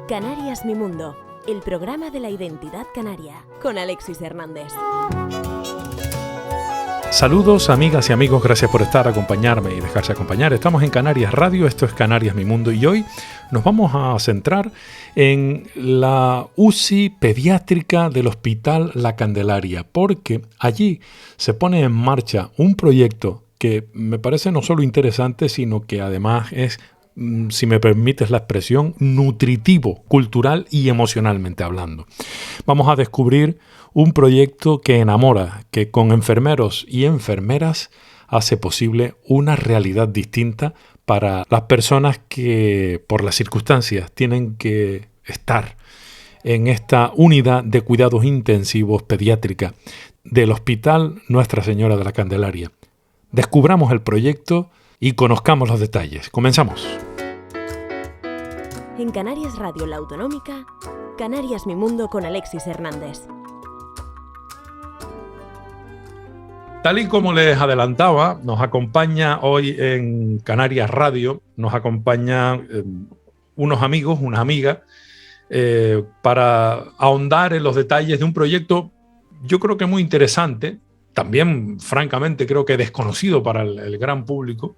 Canarias Mi Mundo, el programa de la identidad canaria, con Alexis Hernández. Saludos amigas y amigos, gracias por acompañarme y dejarse acompañar. Estamos en Canarias Radio, esto es Canarias Mi Mundo y hoy nos vamos a centrar en la UCI pediátrica del Hospital La Candelaria, porque allí se pone en marcha un proyecto que me parece no solo interesante, sino que además es, si me permites la expresión, nutritivo, cultural y emocionalmente hablando. Vamos a descubrir un proyecto que enamora, que con enfermeros y enfermeras hace posible una realidad distinta para las personas que por las circunstancias tienen que estar en esta unidad de cuidados intensivos pediátrica del Hospital Nuestra Señora de la Candelaria. Descubramos el proyecto y conozcamos los detalles. Comenzamos. En Canarias Radio La Autonómica, Canarias Mi Mundo con Alexis Hernández. Tal y como les adelantaba, nos acompaña hoy en Canarias Radio, nos acompañan unos amigos, una amiga, para ahondar en los detalles de un proyecto, yo creo que muy interesante, también francamente creo que desconocido para el gran público,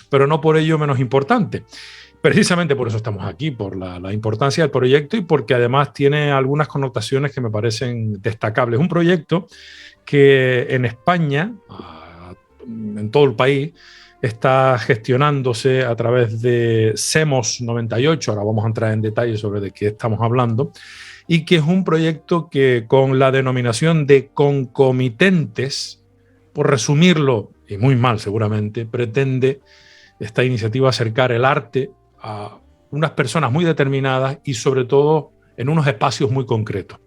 pero no por ello menos importante. Precisamente por eso estamos aquí, por la importancia del proyecto y porque además tiene algunas connotaciones que me parecen destacables. Un proyecto que en España, en todo el país, está gestionándose a través de SEMOS 98, ahora vamos a entrar en detalle sobre de qué estamos hablando, y que es un proyecto que con la denominación de concomitentes, por resumirlo, y muy mal seguramente, pretende esta iniciativa acercar el arte a unas personas muy determinadas y sobre todo en unos espacios muy concretos.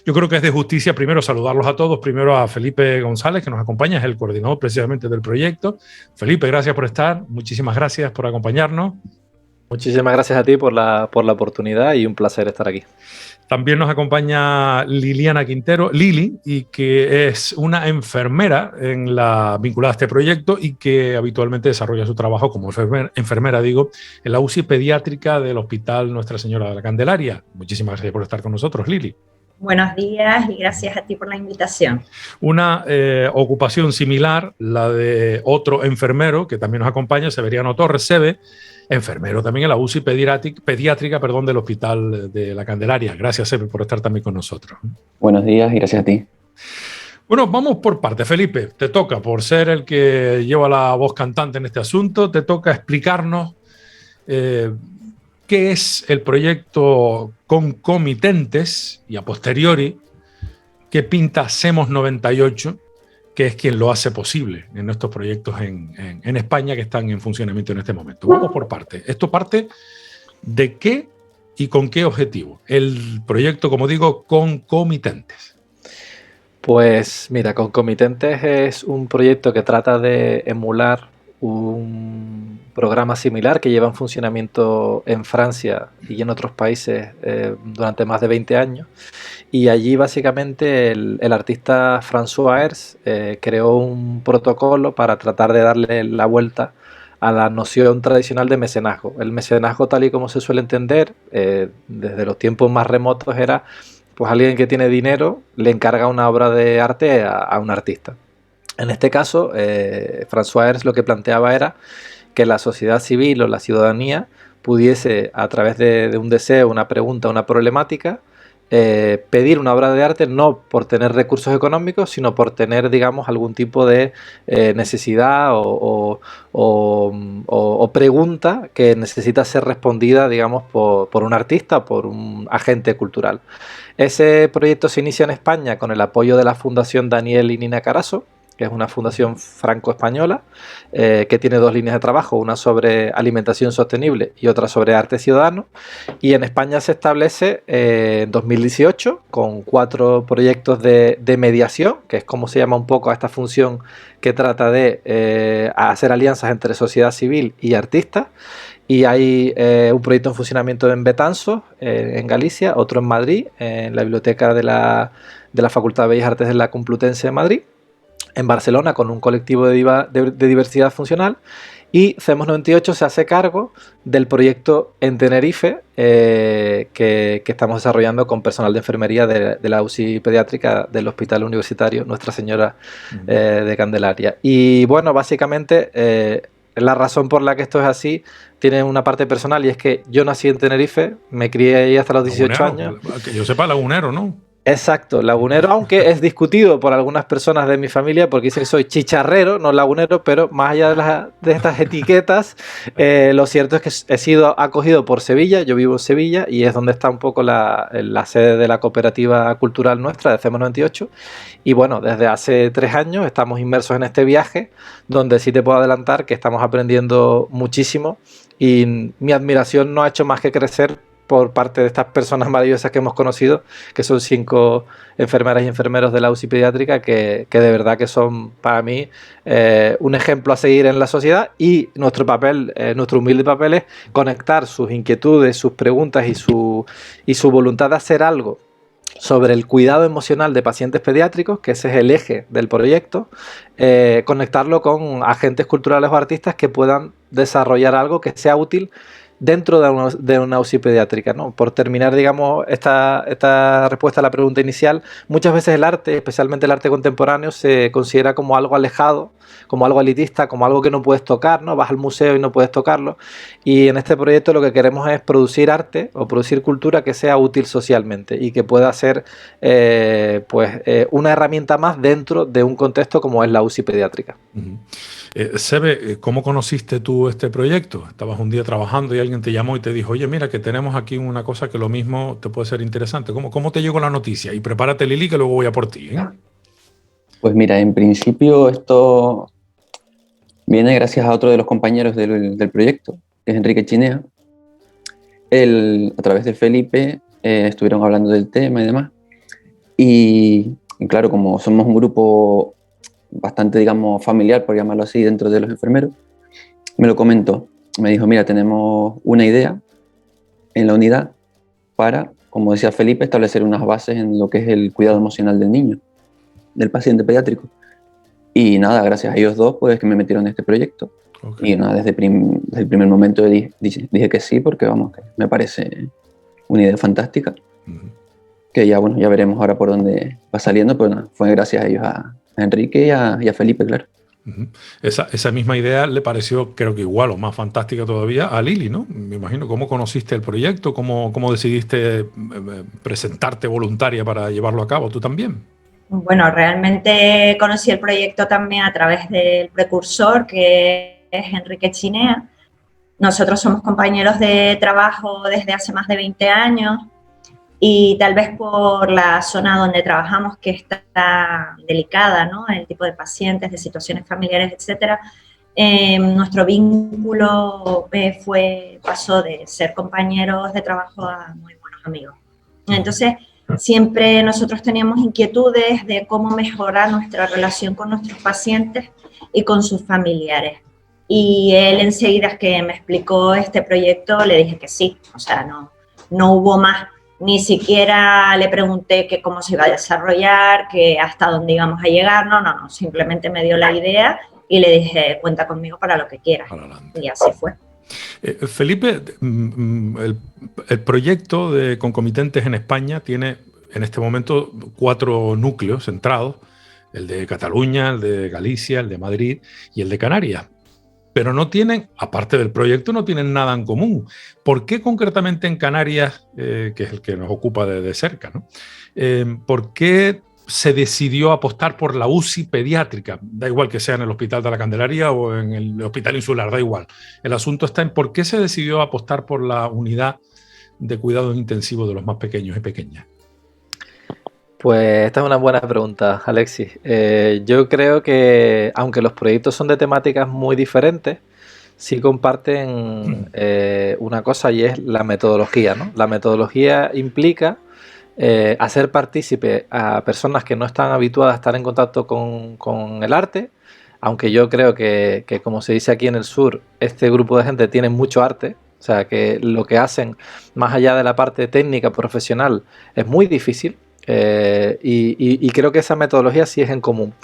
Yo creo que es de justicia primero saludarlos a todos, primero a Felipe González, que nos acompaña, es el coordinador precisamente del proyecto. Felipe, gracias por estar, muchísimas gracias por acompañarnos. Muchísimas gracias a ti por la oportunidad y un placer estar aquí. También nos acompaña Liliana Quintero, Lili, y que es una enfermera vinculada a este proyecto y que habitualmente desarrolla su trabajo como enfermera, en la UCI pediátrica del Hospital Nuestra Señora de la Candelaria. Muchísimas gracias por estar con nosotros, Lili. Buenos días y gracias a ti por la invitación. Una ocupación similar, la de otro enfermero que también nos acompaña, Severiano Torres, Sebe, enfermero también en la UCI pediátrica del Hospital de la Candelaria. Gracias, Sebe, por estar también con nosotros. Buenos días y gracias a ti. Bueno, vamos por partes. Felipe, te toca, por ser el que lleva la voz cantante en este asunto, te toca explicarnos qué es el proyecto Concomitentes y a posteriori qué pinta SEMOS 98, que es quien lo hace posible en estos proyectos en España que están en funcionamiento en este momento. Vamos por partes. ¿Esto parte de qué y con qué objetivo? El proyecto, como digo, Concomitentes. Pues mira, Concomitentes es un proyecto que trata de emular un programa similar que lleva en funcionamiento en Francia y en otros países durante más de 20 años. Y allí básicamente el artista François Hers creó un protocolo para tratar de darle la vuelta a la noción tradicional de mecenazgo. El mecenazgo, tal y como se suele entender, desde los tiempos más remotos, era pues alguien que tiene dinero le encarga una obra de arte a un artista. En este caso, François Hers lo que planteaba era que la sociedad civil o la ciudadanía pudiese, a través de un deseo, una pregunta, una problemática, pedir una obra de arte no por tener recursos económicos, sino por tener, digamos, algún tipo de necesidad o pregunta que necesita ser respondida, digamos, por un artista, por un agente cultural. Ese proyecto se inicia en España con el apoyo de la Fundación Daniel y Nina Carasso, que es una fundación franco-española que tiene dos líneas de trabajo, una sobre alimentación sostenible y otra sobre arte ciudadano. Y en España se establece en 2018 con 4 proyectos de mediación, que es como se llama un poco a esta función que trata de hacer alianzas entre sociedad civil y artistas. Y hay un proyecto en funcionamiento en Betanzos, en Galicia, otro en Madrid, en la biblioteca de la Facultad de Bellas Artes de la Complutense de Madrid, en Barcelona con un colectivo de diversidad funcional y CEMOS 98 se hace cargo del proyecto en Tenerife que estamos desarrollando con personal de enfermería de la UCI pediátrica del Hospital Universitario Nuestra Señora de Candelaria. Y bueno, básicamente la razón por la que esto es así tiene una parte personal, y es que yo nací en Tenerife, me crié ahí hasta los 18 años. Que yo sepa, lagunero, ¿no? Exacto, lagunero, aunque es discutido por algunas personas de mi familia porque dicen que soy chicharrero, no lagunero, pero más allá de estas etiquetas, lo cierto es que he sido acogido por Sevilla, yo vivo en Sevilla y es donde está un poco la sede de la cooperativa cultural nuestra de CEMOS 98, y bueno, desde hace 3 años estamos inmersos en este viaje donde sí te puedo adelantar que estamos aprendiendo muchísimo y mi admiración no ha hecho más que crecer por parte de estas personas maravillosas que hemos conocido, que son 5 enfermeras y enfermeros de la UCI pediátrica, que de verdad que son para mí un ejemplo a seguir en la sociedad, y nuestro papel, nuestro humilde papel es conectar sus inquietudes, sus preguntas y su voluntad de hacer algo sobre el cuidado emocional de pacientes pediátricos, que ese es el eje del proyecto, conectarlo con agentes culturales o artistas que puedan desarrollar algo que sea útil dentro de una UCI pediátrica, ¿no? Por terminar, digamos, esta respuesta a la pregunta inicial, muchas veces el arte, especialmente el arte contemporáneo, se considera como algo alejado, como algo elitista, como algo que no puedes tocar, ¿no? Vas al museo y no puedes tocarlo. Y en este proyecto lo que queremos es producir arte o producir cultura que sea útil socialmente y que pueda ser una herramienta más dentro de un contexto como es la UCI pediátrica. Sebe, ¿cómo conociste tú este proyecto? Estabas un día trabajando y alguien te llamó y te dijo, oye, mira, que tenemos aquí una cosa que lo mismo te puede ser interesante. ¿Cómo te llegó la noticia? Y prepárate, Lili, que luego voy a por ti, ¿eh? Pues mira, en principio esto viene gracias a otro de los compañeros del proyecto, que es Enrique Chinea. Él, a través de Felipe, estuvieron hablando del tema y demás. Y claro, como somos un grupo bastante, digamos, familiar, por llamarlo así, dentro de los enfermeros, me lo comentó. Me dijo, mira, tenemos una idea en la unidad para, como decía Felipe, establecer unas bases en lo que es el cuidado emocional del niño, del paciente pediátrico. Y nada, gracias a ellos dos, pues que me metieron en este proyecto. Okay. Y nada, desde el primer momento dije que sí, porque vamos, que me parece una idea fantástica. Que ya, bueno, ya veremos ahora por dónde va saliendo, pero nada, fue gracias a ellos, a Enrique y a Felipe, claro. Esa misma idea le pareció, creo que igual o más fantástica todavía, a Lili, ¿no? Me imagino, ¿cómo conociste el proyecto? ¿Cómo decidiste presentarte voluntaria para llevarlo a cabo? ¿Tú también? Bueno, realmente conocí el proyecto también a través del precursor, que es Enrique Chinea. Nosotros somos compañeros de trabajo desde hace más de 20 años. Y tal vez por la zona donde trabajamos, que está delicada, ¿no? El tipo de pacientes, de situaciones familiares, etcétera, nuestro vínculo pasó de ser compañeros de trabajo a muy buenos amigos. Entonces, siempre nosotros teníamos inquietudes de cómo mejorar nuestra relación con nuestros pacientes y con sus familiares. Y él enseguida que me explicó este proyecto, le dije que sí, o sea, no hubo más. Ni siquiera le pregunté que cómo se iba a desarrollar, que hasta dónde íbamos a llegar, no, simplemente me dio la idea y le dije, cuenta conmigo para lo que quieras. Y así fue. Felipe, el proyecto de concomitentes en España tiene en este momento 4 núcleos centrados, el de Cataluña, el de Galicia, el de Madrid y el de Canarias. Pero no tienen, aparte del proyecto, no tienen nada en común. ¿Por qué concretamente en Canarias, que es el que nos ocupa de cerca, ¿no? ¿Por qué se decidió apostar por la UCI pediátrica? Da igual que sea en el Hospital de la Candelaria o en el Hospital Insular, da igual. El asunto está en por qué se decidió apostar por la unidad de cuidados intensivos de los más pequeños y pequeñas. Pues esta es una buena pregunta, Alexis. Yo creo que, aunque los proyectos son de temáticas muy diferentes, sí comparten una cosa, y es la metodología, ¿no? La metodología implica hacer partícipe a personas que no están habituadas a estar en contacto con el arte, aunque yo creo que, como se dice aquí en el sur, este grupo de gente tiene mucho arte. O sea, que lo que hacen, más allá de la parte técnica, profesional, es muy difícil. Y creo que esa metodología sí es en común.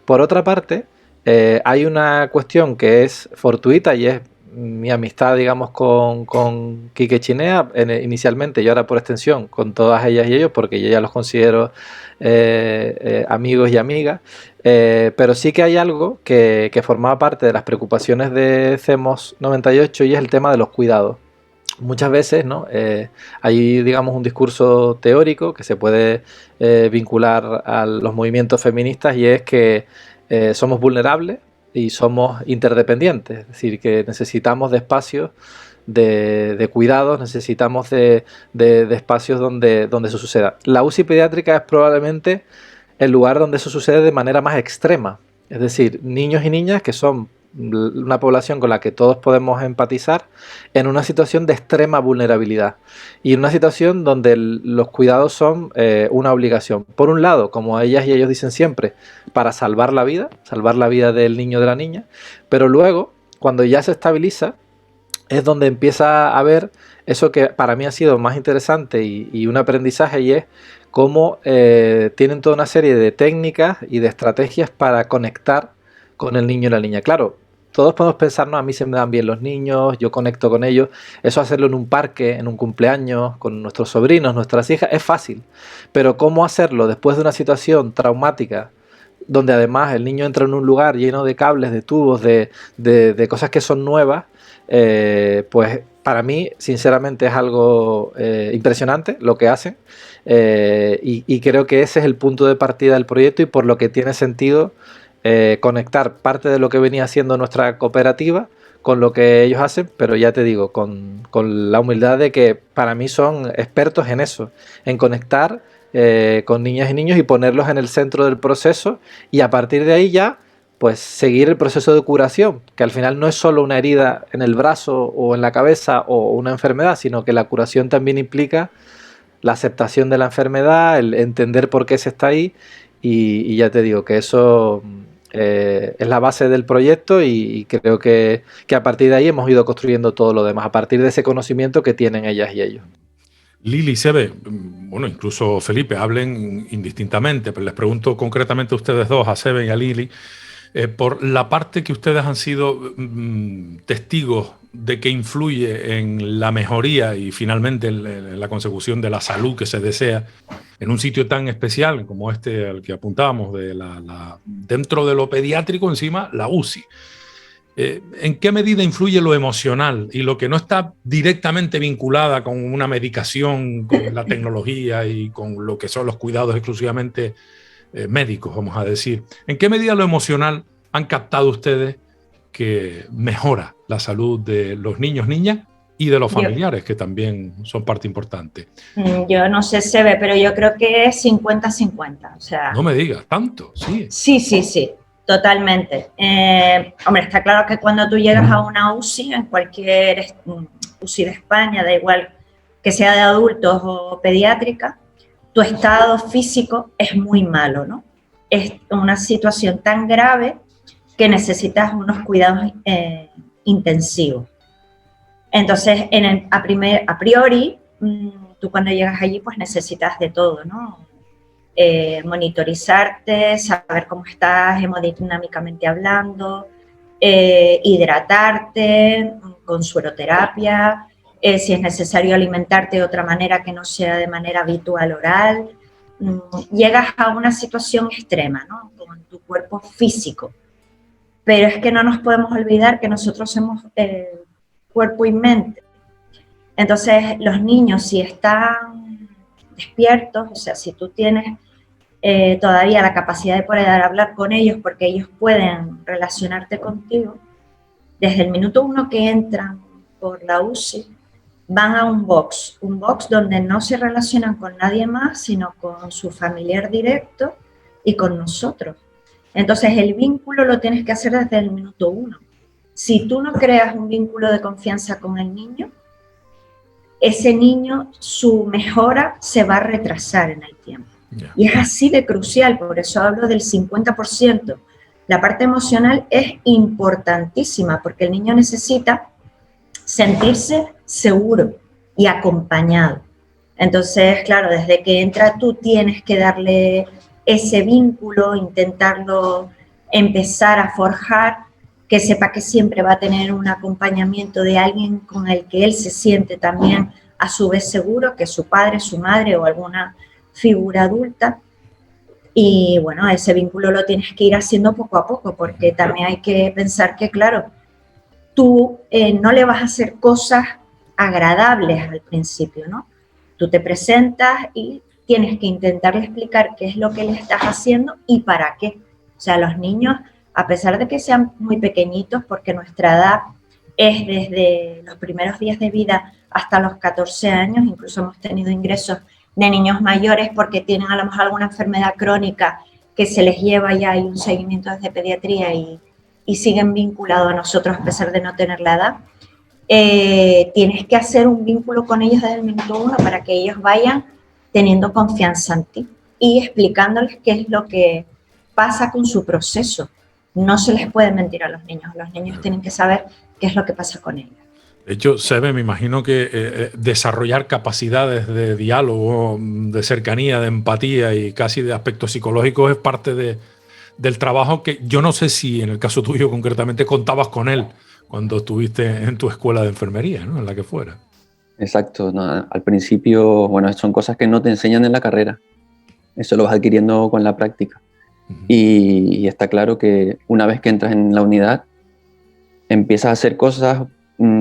Por otra parte, hay una cuestión que es fortuita y es mi amistad, digamos, con Quique Chinea, inicialmente y ahora por extensión con todas ellas y ellos, porque yo ya los considero amigos y amigas, pero sí que hay algo que formaba parte de las preocupaciones de CEMOS 98 y es el tema de los cuidados. Muchas veces, ¿no? Hay, digamos, un discurso teórico que se puede vincular a los movimientos feministas y es que somos vulnerables y somos interdependientes, es decir, que necesitamos de espacios de cuidados, necesitamos de espacios donde eso suceda. La UCI pediátrica es probablemente el lugar donde eso sucede de manera más extrema, es decir, niños y niñas que son una población con la que todos podemos empatizar en una situación de extrema vulnerabilidad y en una situación donde los cuidados son una obligación. Por un lado, como ellas y ellos dicen siempre, para salvar la vida del niño o de la niña, pero luego, cuando ya se estabiliza, es donde empieza a haber eso que para mí ha sido más interesante y un aprendizaje, y es cómo tienen toda una serie de técnicas y de estrategias para conectar con el niño y la niña. Claro, todos podemos pensar, no, a mí se me dan bien los niños, yo conecto con ellos. Eso hacerlo en un parque, en un cumpleaños, con nuestros sobrinos, nuestras hijas, es fácil. Pero cómo hacerlo después de una situación traumática, donde además el niño entra en un lugar lleno de cables, de tubos, de cosas que son nuevas, pues para mí, sinceramente, es algo impresionante lo que hacen. Y creo que ese es el punto de partida del proyecto y por lo que tiene sentido conectar parte de lo que venía haciendo nuestra cooperativa con lo que ellos hacen, pero ya te digo, con la humildad de que para mí son expertos en eso, en conectar con niñas y niños y ponerlos en el centro del proceso y a partir de ahí ya pues seguir el proceso de curación, que al final no es solo una herida en el brazo o en la cabeza o una enfermedad, sino que la curación también implica la aceptación de la enfermedad, el entender por qué se está ahí y ya te digo que eso es la base del proyecto y creo que a partir de ahí hemos ido construyendo todo lo demás, a partir de ese conocimiento que tienen ellas y ellos. Lili, Sebe, bueno, incluso Felipe, hablen indistintamente, pero les pregunto concretamente a ustedes dos, a Sebe y a Lili, por la parte que ustedes han sido testigos de que influye en la mejoría y finalmente en la consecución de la salud que se desea en un sitio tan especial como este al que apuntábamos, dentro de lo pediátrico, encima la UCI. ¿En qué medida influye lo emocional y lo que no está directamente vinculada con una medicación, con la tecnología y con lo que son los cuidados exclusivamente médicos, vamos a decir? ¿En qué medida lo emocional han captado ustedes que mejora la salud de los niños, niñas y de los familiares, que también son parte importante? Yo no sé, Sebe, pero yo creo que es 50-50. O sea, no me digas, ¿tanto? Sí. Sí, totalmente. Hombre, está claro que cuando tú llegas a una UCI, en cualquier UCI de España, da igual que sea de adultos o pediátrica, tu estado físico es muy malo, ¿no? Es una situación tan grave que necesitas unos cuidados intensivos. Entonces, a priori, tú cuando llegas allí, pues necesitas de todo, ¿no? Monitorizarte, saber cómo estás hemodinámicamente hablando, hidratarte con sueroterapia, si es necesario alimentarte de otra manera que no sea de manera habitual oral. Llegas a una situación extrema, ¿no? Con tu cuerpo físico. Pero es que no nos podemos olvidar que nosotros somos cuerpo y mente. Entonces, los niños, si están despiertos, o sea, si tú tienes todavía la capacidad de poder hablar con ellos, porque ellos pueden relacionarte contigo, desde el minuto 1 que entran por la UCI, van a un box donde no se relacionan con nadie más, sino con su familiar directo y con nosotros. Entonces, el vínculo lo tienes que hacer desde el minuto 1. Si tú no creas un vínculo de confianza con el niño, ese niño, su mejora se va a retrasar en el tiempo. Yeah. Y es así de crucial, por eso hablo del 50%. La parte emocional es importantísima, porque el niño necesita sentirse seguro y acompañado. Entonces, claro, desde que entra tú tienes que darle ese vínculo, intentarlo empezar a forjar, que sepa que siempre va a tener un acompañamiento de alguien con el que él se siente también a su vez seguro, que es su padre, su madre o alguna figura adulta. Y bueno, ese vínculo lo tienes que ir haciendo poco a poco, porque también hay que pensar que, claro, tú no le vas a hacer cosas agradables al principio, ¿no? Tú te presentas y tienes que intentarle explicar qué es lo que le estás haciendo y para qué. O sea, los niños, a pesar de que sean muy pequeñitos, porque nuestra edad es desde los primeros días de vida hasta los 14 años, incluso hemos tenido ingresos de niños mayores porque tienen a lo mejor alguna enfermedad crónica que se les lleva ya, hay un seguimiento desde pediatría y siguen vinculados a nosotros a pesar de no tener la edad. Tienes que hacer un vínculo con ellos desde el minuto 1 para que ellos vayan teniendo confianza en ti y explicándoles qué es lo que pasa con su proceso. No se les puede mentir a los niños tienen que saber qué es lo que pasa con ellos. De hecho, Sebe, me imagino que desarrollar capacidades de diálogo, de cercanía, de empatía y casi de aspectos psicológicos es parte del trabajo que yo no sé si en el caso tuyo concretamente contabas con él cuando estuviste en tu escuela de enfermería, ¿no? En la que fuera. Exacto, no, al principio, bueno, son cosas que no te enseñan en la carrera, eso lo vas adquiriendo con la práctica. Y está claro que una vez que entras en la unidad, empiezas a hacer cosas,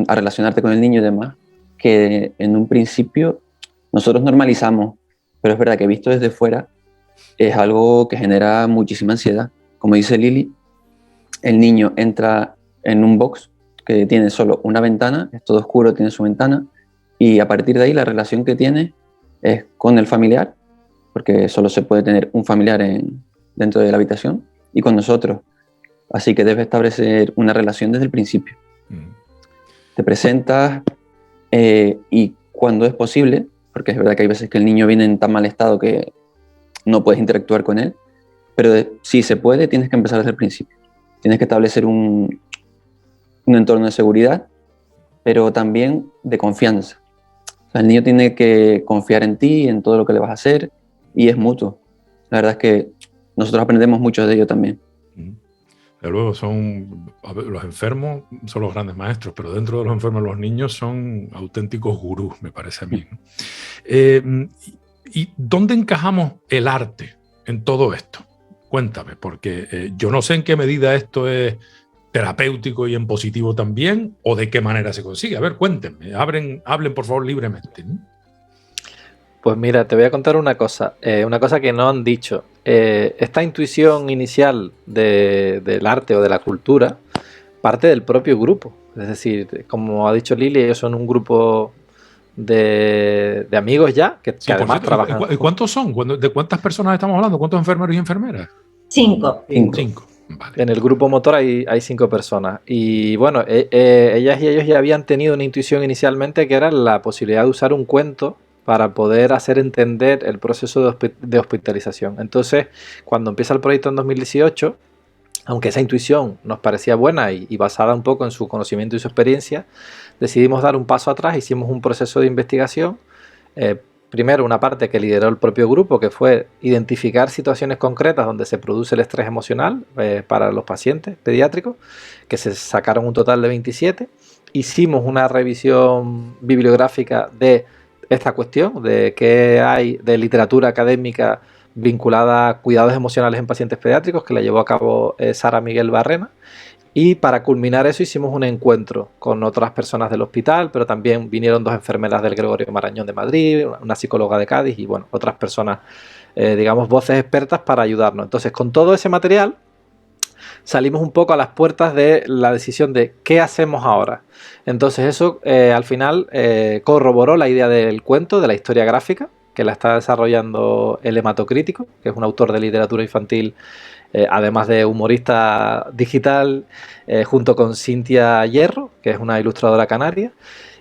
a relacionarte con el niño y demás, que en un principio nosotros normalizamos, pero es verdad que visto desde fuera es algo que genera muchísima ansiedad. Como dice Lili, el niño entra en un box que tiene solo una ventana, es todo oscuro, tiene su ventana, y a partir de ahí la relación que tiene es con el familiar, porque solo se puede tener un familiar dentro de la habitación, y con nosotros. Así que debe establecer una relación desde el principio. Te presentas y cuando es posible, porque es verdad que hay veces que el niño viene en tan mal estado que no puedes interactuar con él, pero si se puede, tienes que empezar desde el principio. Tienes que establecer un entorno de seguridad, pero también de confianza. O sea, el niño tiene que confiar en ti, en todo lo que le vas a hacer, y es mutuo. La verdad es que nosotros aprendemos mucho de ello también. De luego, los enfermos son los grandes maestros, pero dentro de los enfermos los niños son auténticos gurús, me parece a mí, ¿no? ¿Y dónde encajamos el arte en todo esto? Cuéntame, porque yo no sé en qué medida esto es terapéutico y en positivo también, o de qué manera se consigue. A ver, cuéntenme, hablen por favor libremente, ¿no? Pues mira, te voy a contar una cosa que no han dicho. Esta intuición inicial del arte o de la cultura parte del propio grupo. Es decir, como ha dicho Lili, ellos son un grupo de amigos ya, que además trabajan. ¿Cuántos son? ¿De cuántas personas estamos hablando? ¿Cuántos enfermeros y enfermeras? 5. 5. Vale. En el grupo motor hay 5 personas. Y bueno, ellas y ellos ya habían tenido una intuición inicialmente que era la posibilidad de usar un cuento para poder hacer entender el proceso de hospitalización. Entonces, cuando empieza el proyecto en 2018, aunque esa intuición nos parecía buena y basada un poco en su conocimiento y su experiencia, decidimos dar un paso atrás, hicimos un proceso de investigación. Primero, una parte que lideró el propio grupo, que fue identificar situaciones concretas donde se produce el estrés emocional para los pacientes pediátricos, que se sacaron un total de 27. Hicimos una revisión bibliográfica de esta cuestión, de qué hay de literatura académica vinculada a cuidados emocionales en pacientes pediátricos, que la llevó a cabo Sara Miguel Barrena. Y para culminar eso hicimos un encuentro con otras personas del hospital, pero también vinieron 2 enfermeras del Gregorio Marañón de Madrid, una psicóloga de Cádiz y bueno, otras personas, digamos, voces expertas para ayudarnos. Entonces, con todo ese material salimos un poco a las puertas de la decisión de qué hacemos ahora. Entonces eso al final corroboró la idea del cuento, de la historia gráfica, que la está desarrollando el Hematocrítico, que es un autor de literatura infantil, además de humorista digital, junto con Cintia Hierro, que es una ilustradora canaria.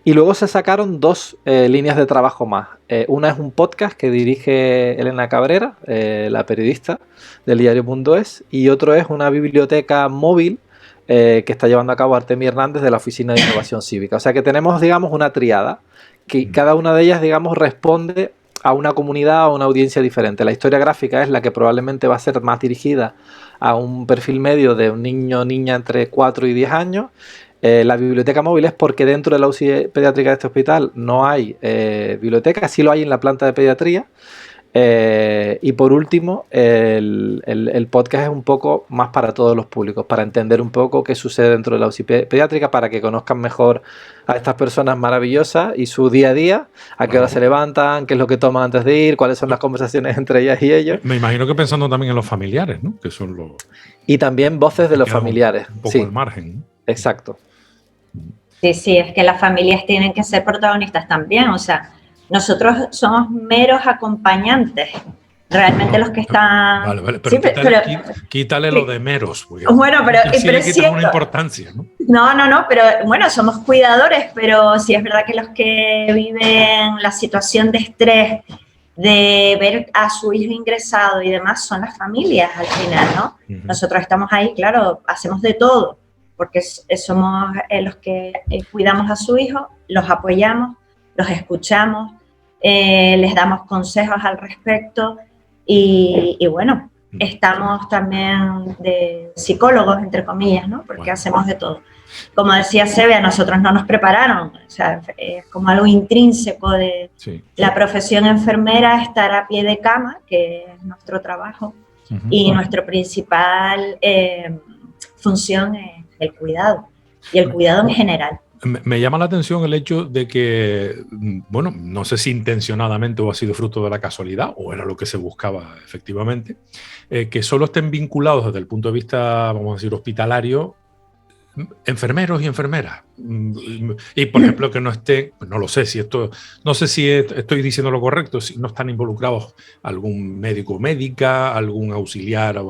Y luego se sacaron 2 líneas de trabajo más. Una es un podcast que dirige Elena Cabrera, la periodista del diario Mundo Es, y otro es una biblioteca móvil que está llevando a cabo Artemí Hernández de la Oficina de Innovación Cívica. O sea que tenemos, digamos, una triada, que cada una de ellas, digamos, responde a una comunidad o a una audiencia diferente. La historia gráfica es la que probablemente va a ser más dirigida a un perfil medio de un niño o niña entre 4 y 10 años. La biblioteca móvil es porque dentro de la UCI pediátrica de este hospital no hay biblioteca, sí lo hay en la planta de pediatría. Y por último, el podcast es un poco más para todos los públicos, para entender un poco qué sucede dentro de la UCI pediátrica, para que conozcan mejor a estas personas maravillosas y su día a día, a qué hora se levantan, qué es lo que toman antes de ir, cuáles son las conversaciones entre ellas y ellos. Me imagino que pensando también en los familiares, ¿no? Que son los... Y también voces de los familiares. Un poco sí, al margen, ¿no? Exacto. Sí, es que las familias tienen que ser protagonistas también, o sea, nosotros somos meros acompañantes, realmente los que están... Vale, pero, Sí, quítale lo de meros. Bueno, pero sí le quitan cierto. una importancia, ¿no? No, pero bueno, somos cuidadores, pero sí es verdad que los que viven la situación de estrés, de ver a su hijo ingresado y demás, son las familias al final, ¿no? Nosotros estamos ahí, claro, hacemos de todo, porque somos los que cuidamos a su hijo, los apoyamos, los escuchamos, les damos consejos al respecto y bueno, estamos también de psicólogos, entre comillas, ¿no? Porque hacemos de todo. Como decía Sebe, a nosotros no nos prepararon, o sea, es como algo intrínseco de la profesión enfermera, estar a pie de cama, que es nuestro trabajo, y nuestra principal función es el cuidado, y el cuidado en general. Me llama la atención el hecho de que, bueno, no sé si intencionadamente o ha sido fruto de la casualidad, o era lo que se buscaba efectivamente, que solo estén vinculados desde el punto de vista, vamos a decir, hospitalario, enfermeros y enfermeras. Y, por ejemplo, que no esté, no lo sé, no sé si estoy diciendo lo correcto, si no están involucrados algún médico o médica, algún auxiliar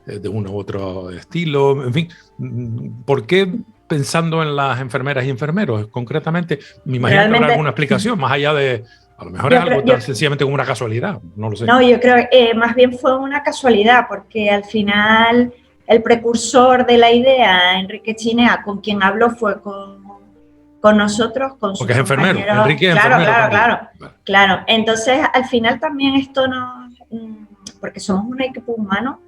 de uno u otro estilo, en fin, ¿por qué pensando en las enfermeras y enfermeros? Concretamente, me imagino que habrá alguna explicación, más allá de, a lo mejor es algo tan sencillamente como una casualidad, no lo sé. No, yo creo que más bien fue una casualidad, porque al final el precursor de la idea, Enrique Chinea, con quien habló fue con nosotros, con sus porque es enfermero, compañeros. Enrique es enfermero. Claro. Entonces, al final también esto porque somos un equipo humano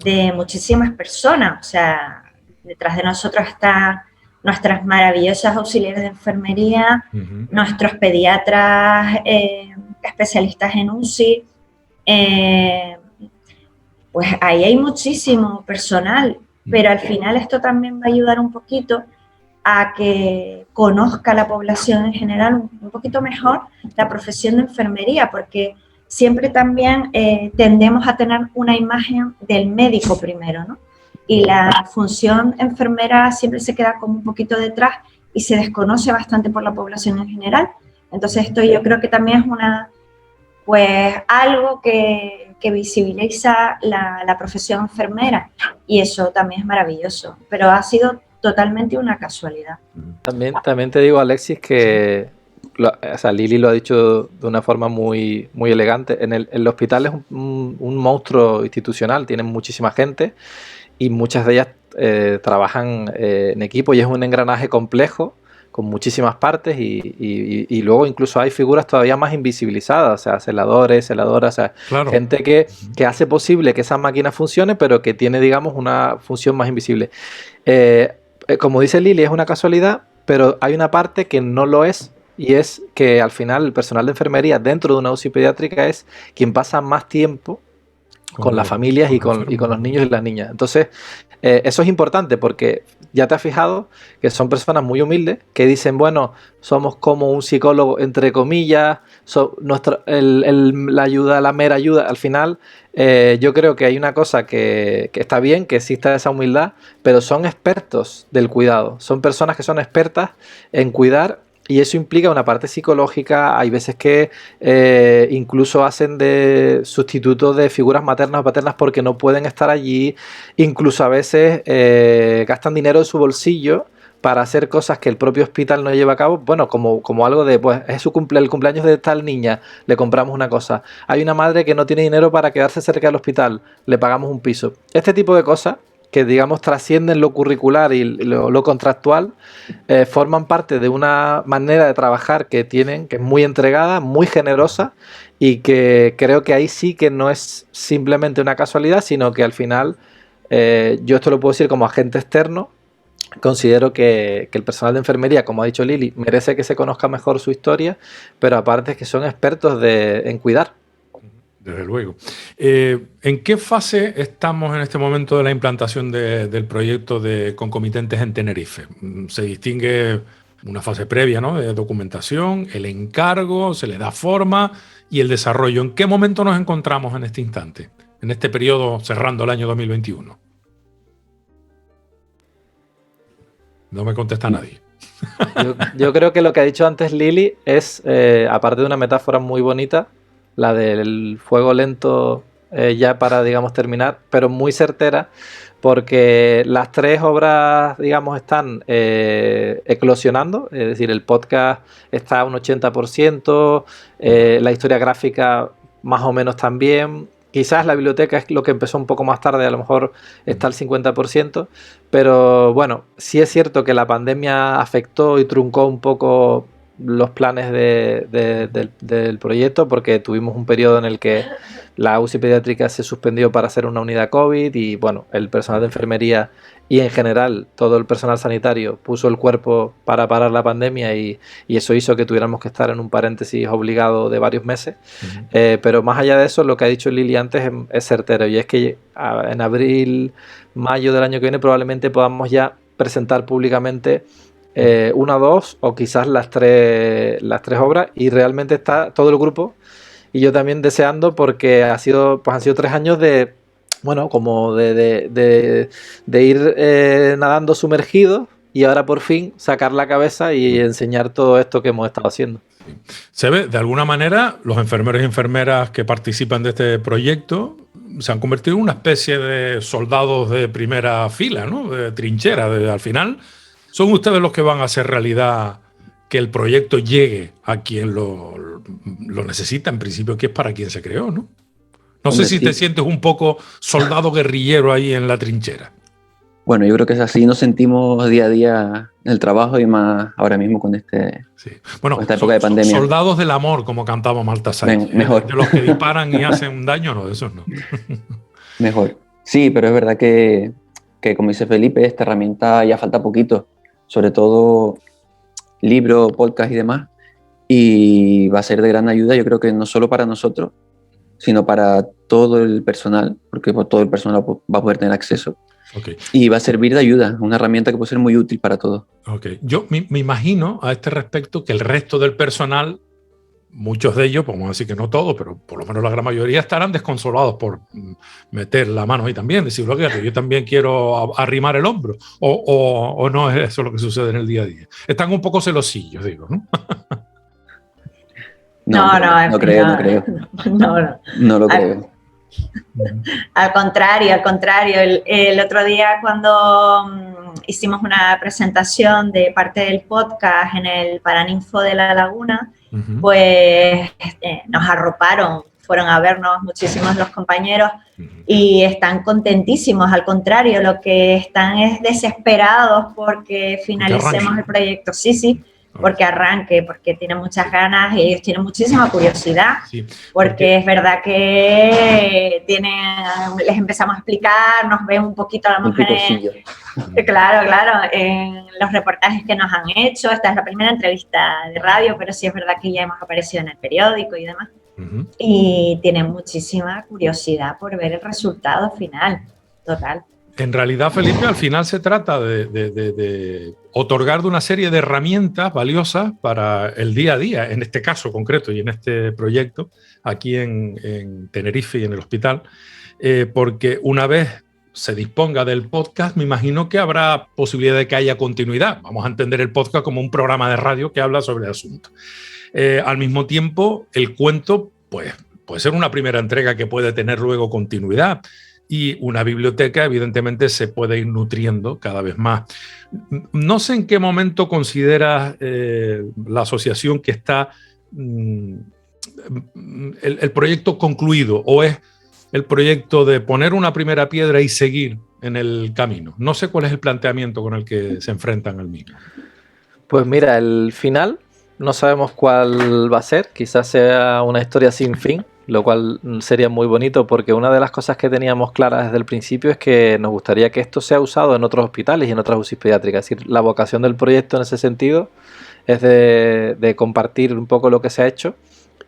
de muchísimas personas, o sea, detrás de nosotros están nuestras maravillosas auxiliares de enfermería, nuestros pediatras especialistas en UCI, pues ahí hay muchísimo personal, pero al final esto también va a ayudar un poquito a que conozca la población en general un poquito mejor la profesión de enfermería, porque siempre también tendemos a tener una imagen del médico primero, ¿no? Y la función enfermera siempre se queda como un poquito detrás y se desconoce bastante por la población en general. Entonces esto yo creo que también es algo que visibiliza la profesión enfermera, y eso también es maravilloso, pero ha sido totalmente una casualidad. También te digo, Alexis, que Lili lo ha dicho de una forma muy, muy elegante. El hospital es un monstruo institucional, tienen muchísima gente y muchas de ellas trabajan en equipo, y es un engranaje complejo con muchísimas partes y luego incluso hay figuras todavía más invisibilizadas, o sea, celadores, celadoras, o sea, claro, gente que hace posible que esa máquina funcione, pero que tiene, digamos, una función más invisible. Como dice Lili, es una casualidad, pero hay una parte que no lo es, y es que al final el personal de enfermería dentro de una UCI pediátrica es quien pasa más tiempo con las familias y con los niños y las niñas. Entonces, eso es importante porque ya te has fijado que son personas muy humildes que dicen, bueno, somos como un psicólogo, entre comillas, la mera ayuda. Al final, yo creo que hay una cosa que está bien, que exista esa humildad, pero son expertos del cuidado. Son personas que son expertas en cuidar. Y eso implica una parte psicológica. Hay veces que incluso hacen de sustitutos de figuras maternas o paternas porque no pueden estar allí. Incluso a veces gastan dinero de su bolsillo para hacer cosas que el propio hospital no lleva a cabo. Bueno, como algo de, pues es el cumpleaños de tal niña, le compramos una cosa. Hay una madre que no tiene dinero para quedarse cerca del hospital, le pagamos un piso. Este tipo de cosas digamos, trascienden lo curricular y lo contractual, forman parte de una manera de trabajar que tienen, que es muy entregada, muy generosa, y que creo que ahí sí que no es simplemente una casualidad, sino que al final, yo esto lo puedo decir como agente externo, considero que el personal de enfermería, como ha dicho Lili, merece que se conozca mejor su historia, pero aparte es que son expertos en cuidar. Desde luego. ¿En qué fase estamos en este momento de la implantación del proyecto de concomitentes en Tenerife? Se distingue una fase previa, ¿no?, de documentación, el encargo, se le da forma y el desarrollo. ¿En qué momento nos encontramos en este instante, en este periodo cerrando el año 2021? No me contesta nadie. Yo creo que lo que ha dicho antes Lili es, aparte de una metáfora muy bonita, la del fuego lento, ya para, digamos, terminar, pero muy certera, porque las 3 obras, digamos, están eclosionando, es decir, el podcast está a un 80%, la historia gráfica más o menos también. Quizás la biblioteca es lo que empezó un poco más tarde, a lo mejor está al 50%, pero bueno, sí es cierto que la pandemia afectó y truncó un poco los planes del proyecto, porque tuvimos un periodo en el que la UCI pediátrica se suspendió para hacer una unidad COVID y bueno, el personal de enfermería y en general todo el personal sanitario puso el cuerpo para parar la pandemia y eso hizo que tuviéramos que estar en un paréntesis obligado de varios meses. Pero más allá de eso, lo que ha dicho Lili antes es certero, y es que en abril, mayo del año que viene probablemente podamos ya presentar públicamente una o dos o quizás las tres obras, y realmente está todo el grupo y yo también deseando, porque han sido 3 años de, bueno, como de ir nadando sumergidos, y ahora por fin sacar la cabeza y enseñar todo esto que hemos estado haciendo. Se ve, de alguna manera, los enfermeros y enfermeras que participan de este proyecto se han convertido en una especie de soldados de primera fila, ¿no?, de trinchera. Al final, son ustedes los que van a hacer realidad que el proyecto llegue a quien lo necesita, en principio, que es para quien se creó, ¿no? No sé si te sientes un poco soldado guerrillero ahí en la trinchera. Bueno, yo creo que es así, nos sentimos día a día en el trabajo, y más ahora mismo con Bueno, esta época de pandemia. Soldados del amor, como cantaba Maltasar. Mejor. De los que disparan y hacen daño, no, de esos no. Mejor. Sí, pero es verdad que como dice Felipe, esta herramienta ya falta poquito, sobre todo libros, podcast y demás, y va a ser de gran ayuda, yo creo que no solo para nosotros, sino para todo el personal, porque todo el personal va a poder tener acceso. Okay. Y va a servir de ayuda, una herramienta que puede ser muy útil para todos. Okay. Yo me imagino a este respecto que el resto del personal, muchos de ellos, vamos a decir que no todos, pero por lo menos la gran mayoría, estarán desconsolados por meter la mano ahí también, decir, yo también quiero arrimar el hombro, o no es eso lo que sucede en el día a día. Están un poco celosillos, digo, ¿no? No creo. No lo creo. Al contrario. El otro día, cuando hicimos una presentación de parte del podcast en el Paraninfo de La Laguna, pues nos arroparon, fueron a vernos muchísimos los compañeros y están contentísimos. Al contrario, lo que están es desesperados porque finalicemos el proyecto. Sí, porque arranque, porque tienen muchas ganas y ellos tienen muchísima curiosidad, porque es verdad que les empezamos a explicar, nos ven un poquito a lo mejor claro, en los reportajes que nos han hecho. Esta es la primera entrevista de radio, pero sí es verdad que ya hemos aparecido en el periódico y demás, y tienen muchísima curiosidad por ver el resultado final, total. En realidad, Felipe, al final se trata de otorgar una serie de herramientas valiosas para el día a día, en este caso concreto y en este proyecto, aquí en Tenerife y en el hospital, porque una vez se disponga del podcast, me imagino que habrá posibilidad de que haya continuidad. Vamos a entender el podcast como un programa de radio que habla sobre el asunto. Al mismo tiempo, el cuento, pues, puede ser una primera entrega que puede tener luego continuidad. Y una biblioteca, evidentemente, se puede ir nutriendo cada vez más. No sé en qué momento consideras la asociación que está el proyecto concluido, o es el proyecto de poner una primera piedra y seguir en el camino? No sé cuál es el planteamiento con el que se enfrentan al mismo. Pues mira, el final no sabemos cuál va a ser, quizás sea una historia sin fin, lo cual sería muy bonito porque una de las cosas que teníamos claras desde el principio es que nos gustaría que esto sea usado en otros hospitales y en otras UCI pediátricas. Es decir, la vocación del proyecto en ese sentido es de compartir un poco lo que se ha hecho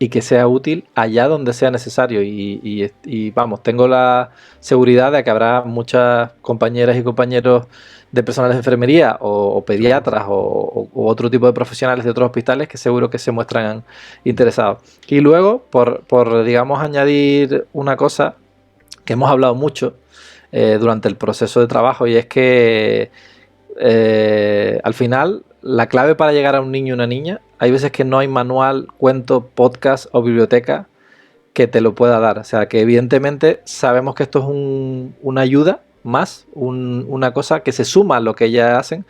y que sea útil allá donde sea necesario. Y vamos, tengo la seguridad de que habrá muchas compañeras y compañeros de personal de enfermería o pediatras o otro tipo de profesionales de otros hospitales que seguro que se muestran interesados. Y luego, por digamos, añadir una cosa que hemos hablado mucho durante el proceso de trabajo, y es que al final la clave para llegar a un niño o una niña, hay veces que no hay manual, cuento, podcast o biblioteca que te lo pueda dar. O sea, que evidentemente sabemos que esto es una ayuda más, una cosa que se suma a lo que ellas hacen,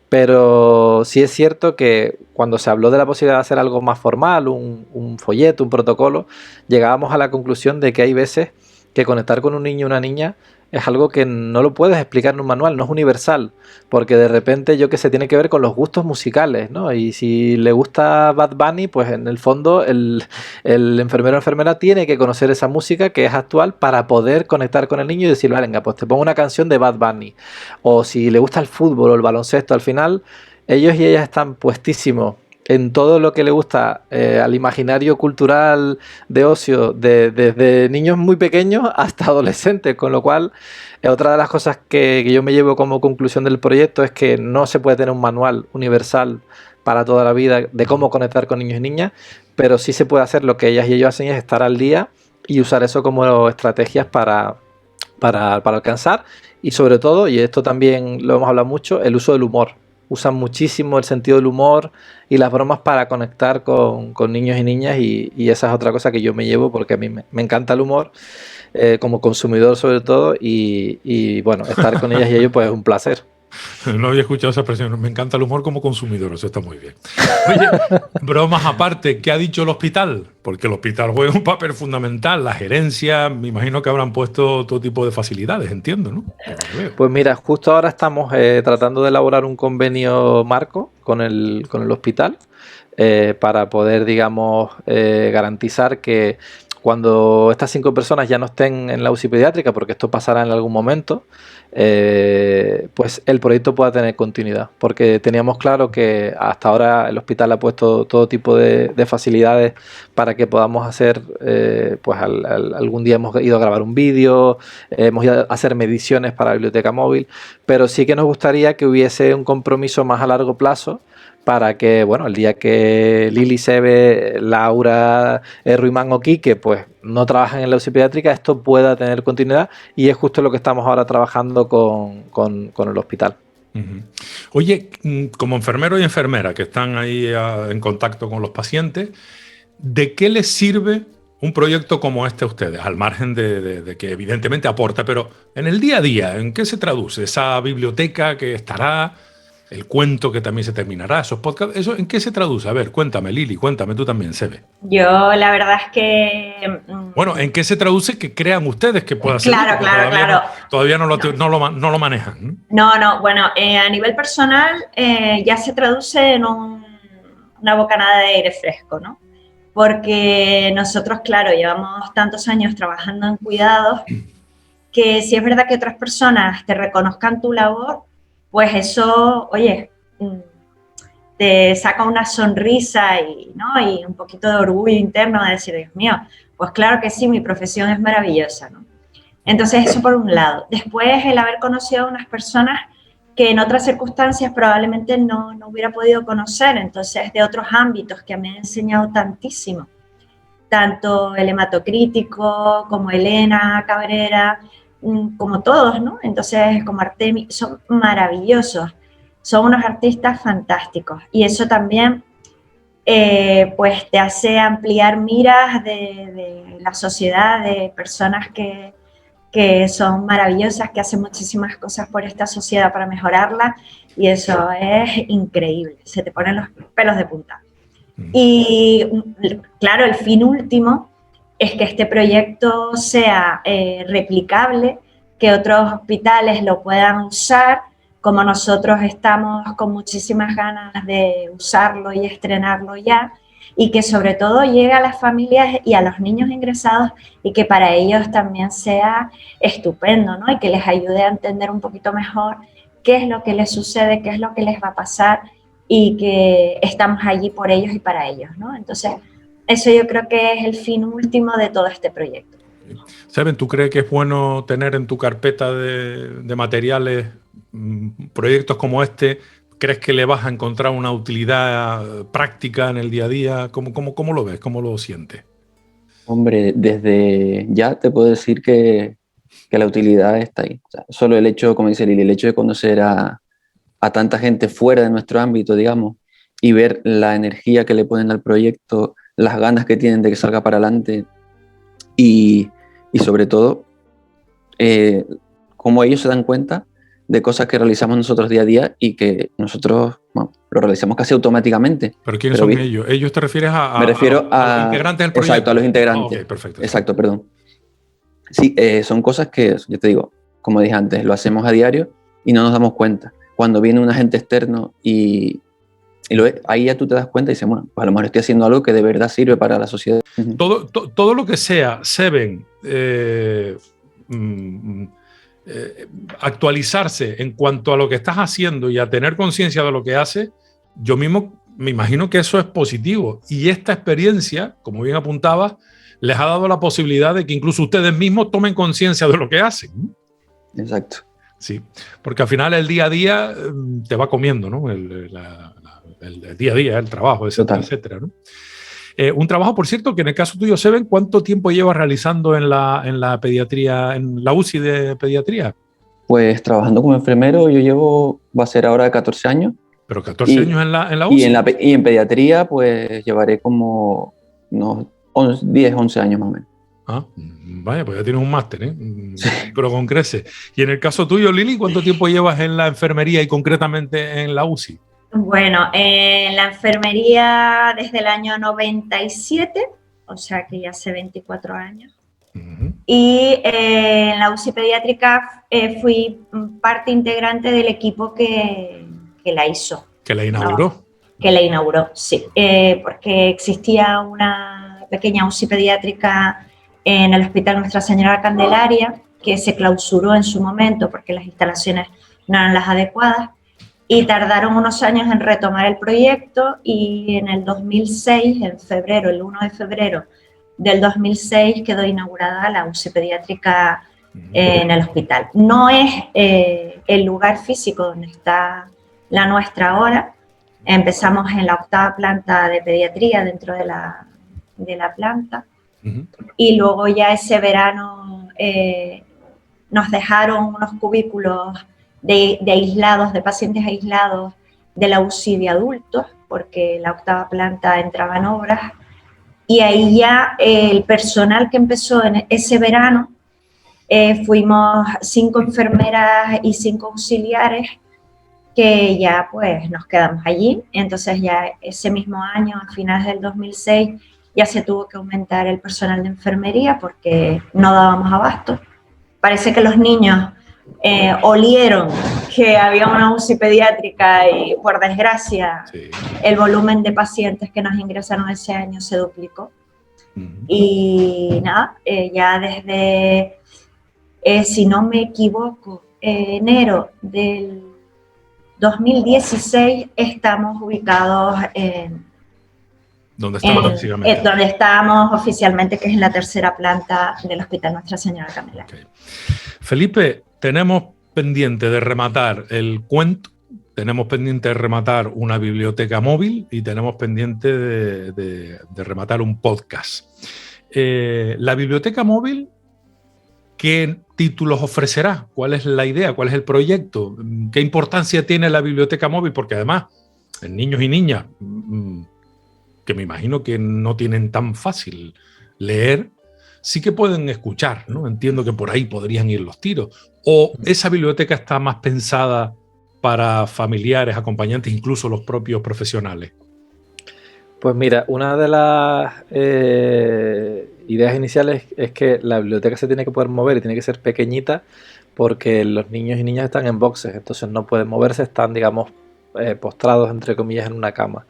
pero sí es cierto que cuando se habló de la posibilidad de hacer algo más formal, un folleto, un protocolo, llegábamos a la conclusión de que hay veces que conectar con un niño o una niña es algo que no lo puedes explicar en un manual, no es universal, porque de repente yo que sé, tiene que ver con los gustos musicales, ¿no? Y si le gusta Bad Bunny, pues en el fondo el enfermero o enfermera tiene que conocer esa música que es actual para poder conectar con el niño y decirle, venga, pues te pongo una canción de Bad Bunny. O si le gusta el fútbol o el baloncesto, al final ellos y ellas están puestísimos en todo lo que le gusta al imaginario cultural de ocio, desde niños muy pequeños hasta adolescentes, con lo cual otra de las cosas que yo me llevo como conclusión del proyecto es que no se puede tener un manual universal para toda la vida de cómo conectar con niños y niñas, pero sí se puede hacer lo que ellas y ellos hacen, es estar al día y usar eso como estrategias para alcanzar, y sobre todo, y esto también lo hemos hablado mucho, el uso del humor. Usan muchísimo el sentido del humor y las bromas para conectar con niños y niñas, y esa es otra cosa que yo me llevo porque a mí me encanta el humor, como consumidor sobre todo, y bueno, estar con ellas y ellos pues es un placer. No había escuchado esa expresión. Me encanta el humor como consumidor, eso está muy bien. Oye, bromas aparte, ¿qué ha dicho el hospital? Porque el hospital juega un papel fundamental. La gerencia, me imagino que habrán puesto todo tipo de facilidades, entiendo, ¿no? Pues mira, justo ahora estamos tratando de elaborar un convenio marco con el hospital para poder, digamos, garantizar que cuando estas 5 personas ya no estén en la UCI pediátrica, porque esto pasará en algún momento, pues el proyecto pueda tener continuidad, porque teníamos claro que hasta ahora el hospital ha puesto todo tipo de facilidades para que podamos hacer, pues algún día hemos ido a grabar un vídeo, hemos ido a hacer mediciones para la biblioteca móvil, pero sí que nos gustaría que hubiese un compromiso más a largo plazo para que, bueno, el día que Lili, Sebe, Laura, Ruimán o Quique, pues no trabajan en la UCI pediátrica, esto pueda tener continuidad, y es justo lo que estamos ahora trabajando con el hospital. Uh-huh. Oye, como enfermero y enfermera que están ahí en contacto con los pacientes, ¿de qué les sirve un proyecto como este a ustedes? Al margen de que evidentemente aporta, pero en el día a día, ¿en qué se traduce esa biblioteca que estará? El cuento que también se terminará, esos podcasts, ¿eso en qué se traduce? A ver, cuéntame, Lili, cuéntame tú también, Sebe. Yo la verdad es que... Bueno, ¿en qué se traduce que crean ustedes que pueda ser? Claro. Todavía no lo manejan, ¿no? No, bueno, a nivel personal ya se traduce en una bocanada de aire fresco, ¿no? Porque nosotros, claro, llevamos tantos años trabajando en cuidados que si es verdad que otras personas te reconozcan tu labor, pues eso, oye, te saca una sonrisa y un poquito de orgullo interno de decir, Dios mío, pues claro que sí, mi profesión es maravillosa, ¿no? Entonces eso por un lado. Después el haber conocido a unas personas que en otras circunstancias probablemente no hubiera podido conocer, entonces de otros ámbitos que me han enseñado tantísimo, tanto el hematocrítico como Elena Cabrera, como todos, ¿no? Entonces, como Artemi, son maravillosos, son unos artistas fantásticos, y eso también, pues, te hace ampliar miras de la sociedad, de personas que son maravillosas, que hacen muchísimas cosas por esta sociedad para mejorarla, y eso es increíble, se te ponen los pelos de punta. Y, claro, el fin último es que este proyecto sea replicable, que otros hospitales lo puedan usar, como nosotros estamos con muchísimas ganas de usarlo y estrenarlo ya, y que sobre todo llegue a las familias y a los niños ingresados y que para ellos también sea estupendo, ¿no? Y que les ayude a entender un poquito mejor qué es lo que les sucede, qué es lo que les va a pasar y que estamos allí por ellos y para ellos, ¿no? Entonces, eso yo creo que es el fin último de todo este proyecto. Seven, ¿tú crees que es bueno tener en tu carpeta de materiales proyectos como este? ¿Crees que le vas a encontrar una utilidad práctica en el día a día? ¿Cómo lo ves? ¿Cómo lo sientes? Hombre, desde ya te puedo decir que la utilidad está ahí. O sea, solo el hecho, como dice Lili, el hecho de conocer a tanta gente fuera de nuestro ámbito, digamos, y ver la energía que le ponen al proyecto, las ganas que tienen de que salga para adelante y sobre todo, cómo ellos se dan cuenta de cosas que realizamos nosotros día a día y que nosotros, bueno, lo realizamos casi automáticamente. ¿Pero quiénes son ellos? ¿Ellos te refieres me refiero a los integrantes del proyecto? Exacto, a los integrantes. Okay, perfecto. Exacto, perdón. Sí, son cosas que, yo te digo, como dije antes, lo hacemos a diario y no nos damos cuenta. Cuando viene un agente externo y ahí ya tú te das cuenta y dices, bueno, pues a lo mejor estoy haciendo algo que de verdad sirve para la sociedad. Todo lo que sea, Seven, actualizarse en cuanto a lo que estás haciendo y a tener conciencia de lo que haces, yo mismo me imagino que eso es positivo. Y esta experiencia, como bien apuntabas, les ha dado la posibilidad de que incluso ustedes mismos tomen conciencia de lo que hacen. Exacto. Sí, porque al final el día a día te va comiendo, ¿no? El día a día, el trabajo, etcétera, etcétera, ¿no? Un trabajo, por cierto, que en el caso tuyo, Seven, ¿cuánto tiempo llevas realizando en la pediatría, en la UCI de pediatría? Pues trabajando como enfermero va a ser ahora 14 años. ¿Pero 14 años en la UCI? Y en pediatría, pues llevaré como unos 10, 11 años más o menos. Ah, vaya, pues ya tienes un máster, ¿eh? Sí. Pero con creces. Y en el caso tuyo, Lili, ¿cuánto tiempo llevas en la enfermería y concretamente en la UCI? Bueno, en la enfermería desde el año 97, o sea que ya hace 24 años. Uh-huh. Y en la UCI pediátrica fui parte integrante del equipo que la hizo. ¿Que la inauguró? ¿No? Que la inauguró, sí. Porque existía una pequeña UCI pediátrica en el Hospital Nuestra Señora Candelaria, que se clausuró en su momento porque las instalaciones no eran las adecuadas. Y tardaron unos años en retomar el proyecto y en el 2006, en febrero, el 1 de febrero del 2006, quedó inaugurada la UCI pediátrica en el hospital. No es el lugar físico donde está la nuestra ahora. Empezamos en la 8ª planta de pediatría dentro de la planta. Uh-huh. Y luego ya ese verano nos dejaron unos cubículos de aislados, de pacientes aislados de la UCI de adultos, porque la 8ª planta entraba en obras, y ahí ya el personal que empezó en ese verano, fuimos 5 enfermeras y 5 auxiliares, que ya pues nos quedamos allí. Entonces ya ese mismo año, a finales del 2006, ya se tuvo que aumentar el personal de enfermería porque no dábamos abasto. Parece que los niños olieron que había una UCI pediátrica y, por desgracia, sí, el volumen de pacientes que nos ingresaron ese año se duplicó. Uh-huh. Y nada, ya desde, si no me equivoco, enero del 2016 estamos ubicados en... ¿Dónde estamos físicamente? Donde estábamos oficialmente, que es en la 3ª planta del Hospital Nuestra Señora Candelaria. Okay. Felipe, tenemos pendiente de rematar el cuento, tenemos pendiente de rematar una biblioteca móvil y tenemos pendiente de rematar un podcast. La biblioteca móvil, ¿qué títulos ofrecerá? ¿Cuál es la idea? ¿Cuál es el proyecto? ¿Qué importancia tiene la biblioteca móvil? Porque además, en niños y niñas, que me imagino que no tienen tan fácil leer, sí que pueden escuchar, ¿no? Entiendo que por ahí podrían ir los tiros. ¿O esa biblioteca está más pensada para familiares, acompañantes, incluso los propios profesionales? Pues mira, una de las ideas iniciales es que la biblioteca se tiene que poder mover y tiene que ser pequeñita porque los niños y niñas están en boxes, entonces no pueden moverse, están, digamos, postrados, entre comillas, en una cama.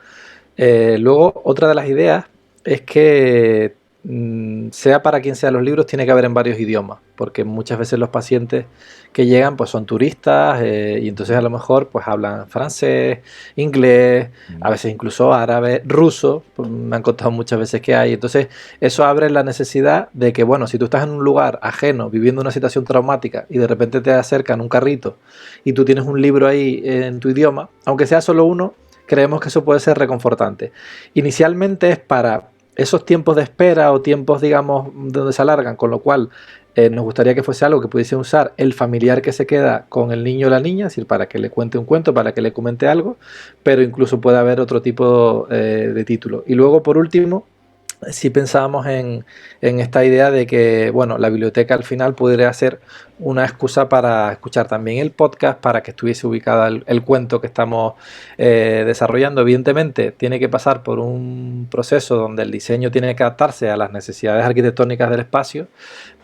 Luego, otra de las ideas es que sea para quien sea los libros, tiene que haber en varios idiomas, porque muchas veces los pacientes que llegan pues son turistas y entonces a lo mejor pues hablan francés, inglés, a veces incluso árabe, ruso, pues, me han contado muchas veces que hay. Entonces eso abre la necesidad de que, bueno, si tú estás en un lugar ajeno, viviendo una situación traumática y de repente te acercan un carrito y tú tienes un libro ahí en tu idioma, aunque sea solo uno, creemos que eso puede ser reconfortante. Inicialmente es para esos tiempos de espera o tiempos, digamos, donde se alargan, con lo cual nos gustaría que fuese algo que pudiese usar el familiar que se queda con el niño o la niña, es decir, para que le cuente un cuento, para que le comente algo, pero incluso puede haber otro tipo de título. Y luego, por último, sí pensábamos en esta idea de que, bueno, la biblioteca al final podría ser una excusa para escuchar también el podcast, para que estuviese ubicada el cuento que estamos desarrollando. Evidentemente, tiene que pasar por un proceso donde el diseño tiene que adaptarse a las necesidades arquitectónicas del espacio,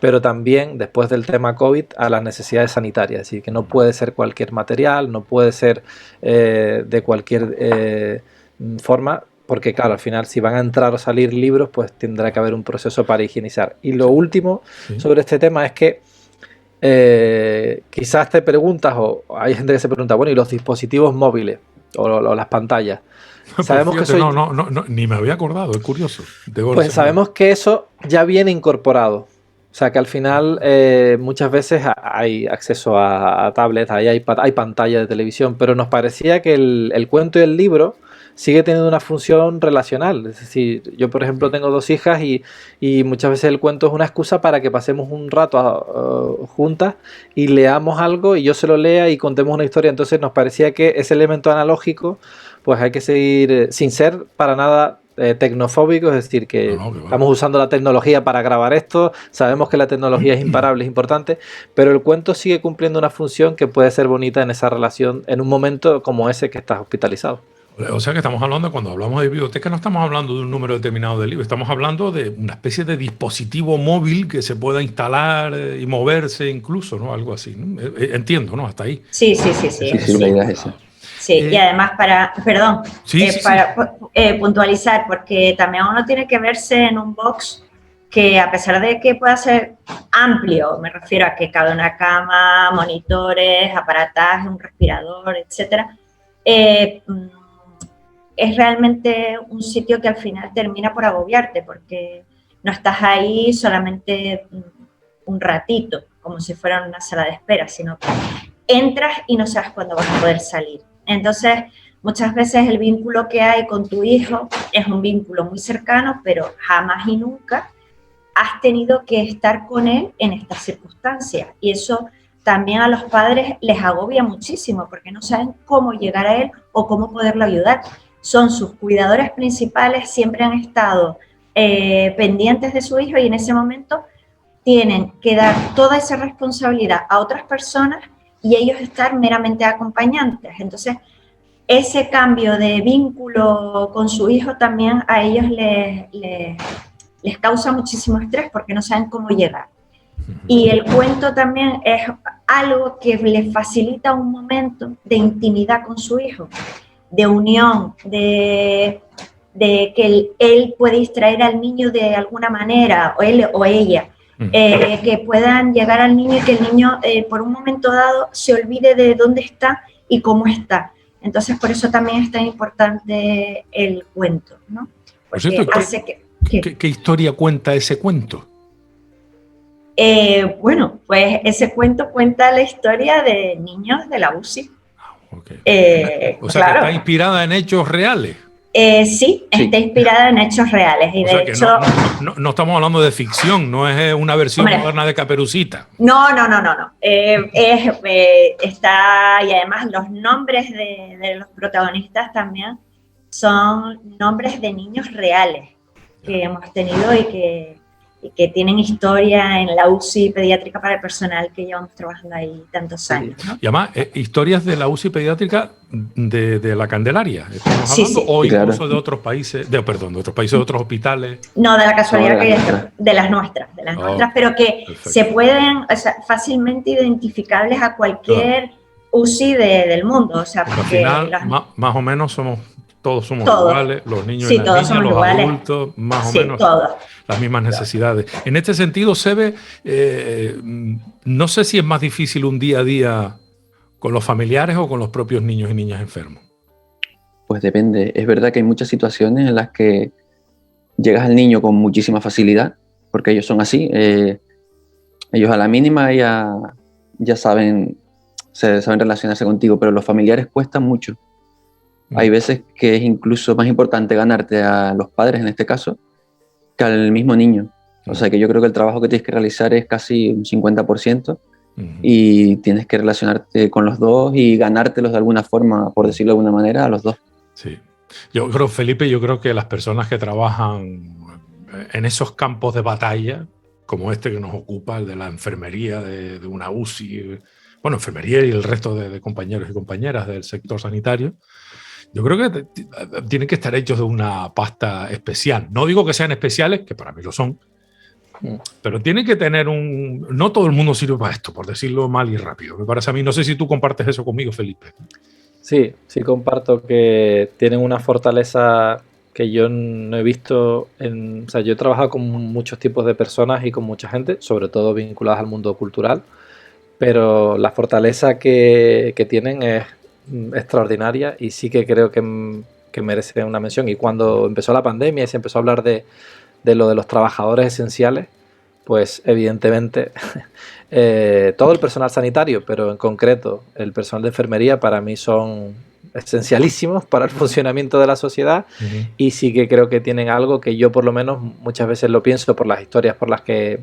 pero también, después del tema COVID, a las necesidades sanitarias. Es decir, que no puede ser cualquier material, no puede ser de cualquier forma, porque claro, al final si van a entrar o salir libros, pues tendrá que haber un proceso para higienizar. Y lo último sobre este tema es que quizás te preguntas, o hay gente que se pregunta, bueno, ¿y los dispositivos móviles o las pantallas? Sabemos pues fíjate, que no, ni me había acordado, es curioso. Pues sabemos que eso ya viene incorporado. O sea que al final muchas veces hay acceso a tablets, hay pantalla de televisión, pero nos parecía que el cuento y el libro sigue teniendo una función relacional. Es decir, yo por ejemplo tengo 2 hijas y muchas veces el cuento es una excusa para que pasemos un rato juntas y leamos algo y yo se lo lea y contemos una historia. Entonces nos parecía que ese elemento analógico pues hay que seguir sin ser para nada tecnofóbico, es decir, que estamos usando la tecnología para grabar esto, sabemos que la tecnología es imparable, es importante, pero el cuento sigue cumpliendo una función que puede ser bonita en esa relación en un momento como ese que estás hospitalizado. O sea que estamos hablando, cuando hablamos de biblioteca, no estamos hablando de un número determinado de libros, estamos hablando de una especie de dispositivo móvil que se pueda instalar y moverse incluso, ¿no? Algo así, ¿no? Entiendo, ¿no? Hasta ahí. Sí, la idea es esa. Sí, y además para puntualizar, porque también uno tiene que verse en un box que a pesar de que pueda ser amplio, me refiero a que cabe una cama, monitores, aparataje, un respirador, etcétera, es realmente un sitio que al final termina por agobiarte, porque no estás ahí solamente un ratito, como si fuera una sala de espera, sino que entras y no sabes cuándo vas a poder salir. Entonces, muchas veces el vínculo que hay con tu hijo es un vínculo muy cercano, pero jamás y nunca has tenido que estar con él en estas circunstancias. Y eso también a los padres les agobia muchísimo, porque no saben cómo llegar a él o cómo poderlo ayudar. Son sus cuidadores principales, siempre han estado pendientes de su hijo y en ese momento tienen que dar toda esa responsabilidad a otras personas y ellos estar meramente acompañantes. Entonces, ese cambio de vínculo con su hijo también a ellos les causa muchísimo estrés porque no saben cómo llegar. Y el cuento también es algo que les facilita un momento de intimidad con su hijo, de unión, de que él puede distraer al niño de alguna manera, o él o ella, que puedan llegar al niño y que el niño por un momento dado se olvide de dónde está y cómo está. Entonces, por eso también es tan importante el cuento, ¿no? Porque cierto, hace ¿Qué historia cuenta ese cuento? Bueno, pues ese cuento cuenta la historia de niños de la UCI. Okay. O sea, claro, que está inspirada en hechos reales. Sí, está inspirada en hechos reales. Y de hecho, no estamos hablando de ficción, no es una versión moderna de Caperucita. No. Está, y además los nombres de los protagonistas también son nombres de niños reales que hemos tenido y y que tienen historia en la UCI pediátrica para el personal que llevamos trabajando ahí tantos años, ¿no? Y además, historias de la UCI pediátrica de la Candelaria, ¿estamos Sí, hablando? sí. O Claro. incluso de otros países, de otros países, de otros hospitales. No, de la casualidad No, de que las es nuestras. de las nuestras, Oh, pero que perfecto. se pueden, o sea, fácilmente identificables a cualquier UCI del mundo, o sea, Porque al porque final, los- más o menos, todos somos Todos. iguales, los niños Sí, y las todos niñas, somos los iguales. adultos, más o sí, menos todos. las mismas necesidades. En este sentido, Sebe, no sé si es más difícil un día a día con los familiares o con los propios niños y niñas enfermos. Pues depende. Es verdad que hay muchas situaciones en las que llegas al niño con muchísima facilidad, porque ellos son así. Ellos a la mínima ya saben relacionarse contigo, pero los familiares cuestan mucho. Hay veces que es incluso más importante ganarte a los padres, en este caso, que al mismo niño. O sea que yo creo que el trabajo que tienes que realizar es casi un 50% y tienes que relacionarte con los dos y ganártelos de alguna forma, por decirlo de alguna manera, a los dos. Sí. Felipe, yo creo que las personas que trabajan en esos campos de batalla, como este que nos ocupa, el de la enfermería de una UCI, bueno, enfermería y el resto de compañeros y compañeras del sector sanitario, yo creo que tienen que estar hechos de una pasta especial. No digo que sean especiales, que para mí lo son, pero tienen que tener no todo el mundo sirve para esto, por decirlo mal y rápido. Me parece a mí, no sé si tú compartes eso conmigo, Felipe. Sí, sí comparto que tienen una fortaleza que yo no he visto o sea, yo he trabajado con muchos tipos de personas y con mucha gente, sobre todo vinculadas al mundo cultural, pero la fortaleza que tienen es extraordinaria y sí que creo que merece una mención. Y cuando empezó la pandemia y se empezó a hablar de lo de los trabajadores esenciales, pues evidentemente todo el personal sanitario, pero en concreto el personal de enfermería para mí son esencialísimos para el funcionamiento de la sociedad y sí que creo que tienen algo que yo por lo menos muchas veces lo pienso por las historias por las que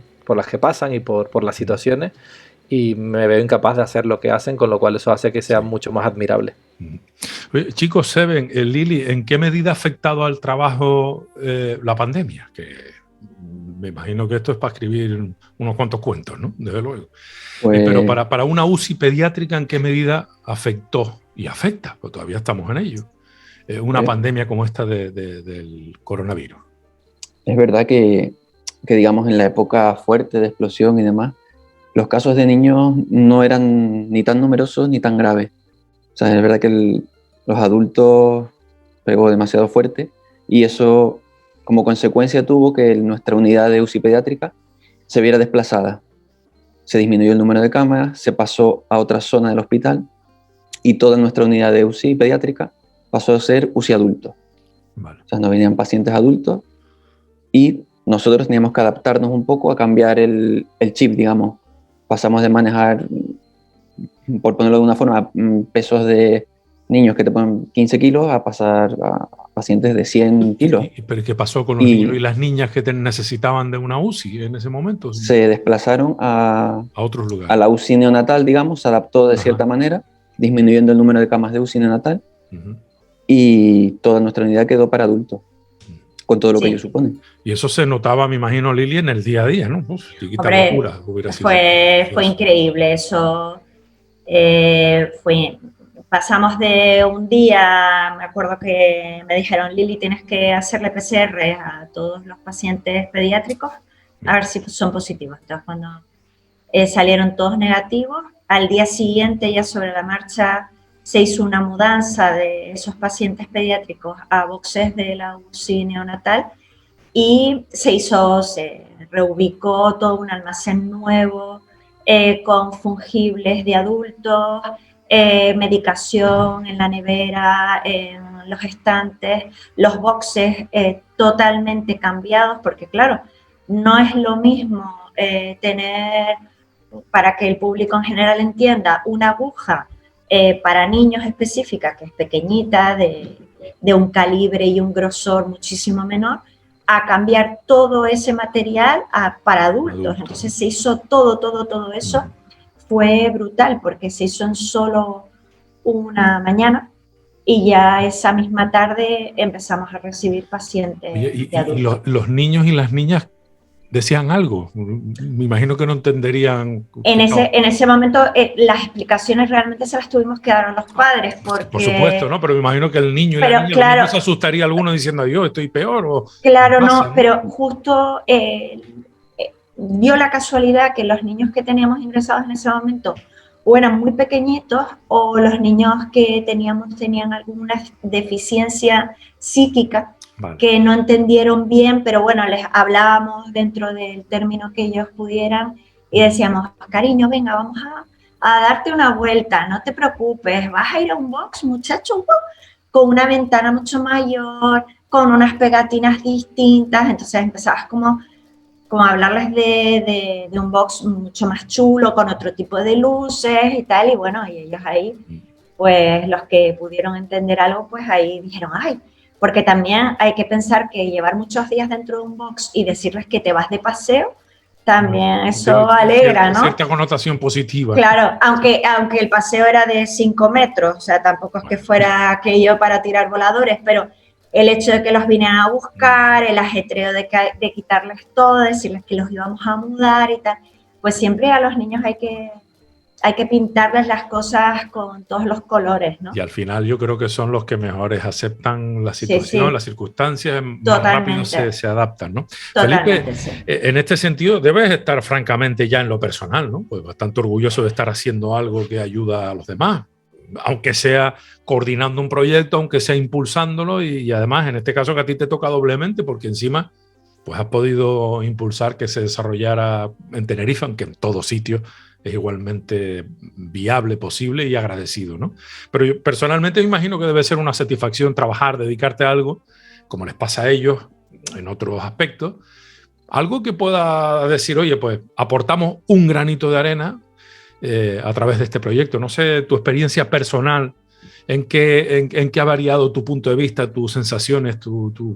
pasan y por las situaciones y me veo incapaz de hacer lo que hacen, con lo cual eso hace que sea mucho más admirable. Oye, chicos, Seven, Lili, ¿en qué medida ha afectado al trabajo la pandemia? Que me imagino que esto es para escribir unos cuantos cuentos, ¿no? Desde luego. Pues, Pero para una UCI pediátrica, ¿en qué medida afectó y afecta? Pues todavía estamos en ello. Una pandemia como esta del coronavirus. es verdad que, digamos, en la época fuerte de explosión y demás, los casos de niños no eran ni tan numerosos ni tan graves. O sea, es verdad que los adultos pegó demasiado fuerte y eso como consecuencia tuvo que nuestra unidad de UCI pediátrica se viera desplazada. Se disminuyó el número de camas, se pasó a otra zona del hospital y toda nuestra unidad de UCI pediátrica pasó a ser UCI adulto. Vale. O sea, nos venían pacientes adultos y nosotros teníamos que adaptarnos un poco a cambiar el chip, digamos. Pasamos de manejar, por ponerlo de una forma, pesos de niños que te ponen 15 kilos a pasar a pacientes de 100 kilos. ¿Pero qué pasó con los niños y las niñas que necesitaban de una UCI en ese momento? Se desplazaron a otros lugares. A la UCI neonatal, digamos, se adaptó de cierta manera, disminuyendo el número de camas de UCI neonatal y toda nuestra unidad quedó para adultos, con todo lo que ello supone. Y eso se notaba, me imagino, Lili, en el día a día, ¿no? Hombre, locura hubiera sido. fue increíble eso. Pasamos de un día, me acuerdo que me dijeron, Lili, tienes que hacerle PCR a todos los pacientes pediátricos a ver si son positivos. Entonces, cuando salieron todos negativos, al día siguiente, ya sobre la marcha, se hizo una mudanza de esos pacientes pediátricos a boxes de la UCI neonatal y se reubicó todo un almacén nuevo con fungibles de adultos, medicación en la nevera, en los estantes, los boxes totalmente cambiados, porque claro, no es lo mismo tener, para que el público en general entienda, una aguja para niños específica, que es pequeñita, de un calibre y un grosor muchísimo menor, a cambiar todo ese material para adultos. Entonces se hizo todo eso. Fue brutal porque se hizo en solo una mañana y ya esa misma tarde empezamos a recibir pacientes de adultos. Y los niños y las niñas, ¿Decían algo? Me imagino que no entenderían. En No, ese momento las explicaciones realmente se las tuvimos que dar a los padres porque... por supuesto, ¿no? Pero me imagino que el niño y la Pero niña, los claro, niños se asustaría alguno diciendo, yo estoy peor o claro, pasa, no, ¿no? pero justo dio la casualidad que los niños que teníamos ingresados en ese momento o eran muy pequeñitos o los niños que tenían alguna deficiencia psíquica Vale. que no entendieron bien, pero bueno, les hablábamos dentro del término que ellos pudieran y decíamos, cariño, venga, vamos a darte una vuelta, no te preocupes, vas a ir a un box, muchacho, con una ventana mucho mayor, con unas pegatinas distintas, entonces empezabas como a hablarles de un box mucho más chulo, con otro tipo de luces y tal, y bueno, y ellos ahí, pues los que pudieron entender algo, pues ahí dijeron, ay, porque también hay que pensar que llevar muchos días dentro de un box y decirles que te vas de paseo, también eso alegra, ¿no? Cierta connotación positiva. Claro, aunque el paseo era de 5 metros, o sea, tampoco es que fuera aquello para tirar voladores, pero el hecho de que los vinieran a buscar, el ajetreo de quitarles todo, decirles que los íbamos a mudar y tal, pues siempre a los niños hay que pintarles las cosas con todos los colores, ¿no? Y al final yo creo que son los que mejores aceptan la situación, Sí. las circunstancias, más Totalmente. rápido se adaptan, ¿no? Totalmente, Felipe, sí. en este sentido debes estar francamente ya en lo personal, ¿no? Pues bastante orgulloso de estar haciendo algo que ayuda a los demás, aunque sea coordinando un proyecto, aunque sea impulsándolo y además en este caso que a ti te toca doblemente porque encima pues has podido impulsar que se desarrollara en Tenerife, aunque en todo sitio es igualmente viable, posible y agradecido, ¿no? Pero yo personalmente me imagino que debe ser una satisfacción trabajar, dedicarte a algo, como les pasa a ellos en otros aspectos, algo que pueda decir, oye, pues aportamos un granito de arena a través de este proyecto. No sé, tu experiencia personal, en qué ha variado tu punto de vista, tus sensaciones,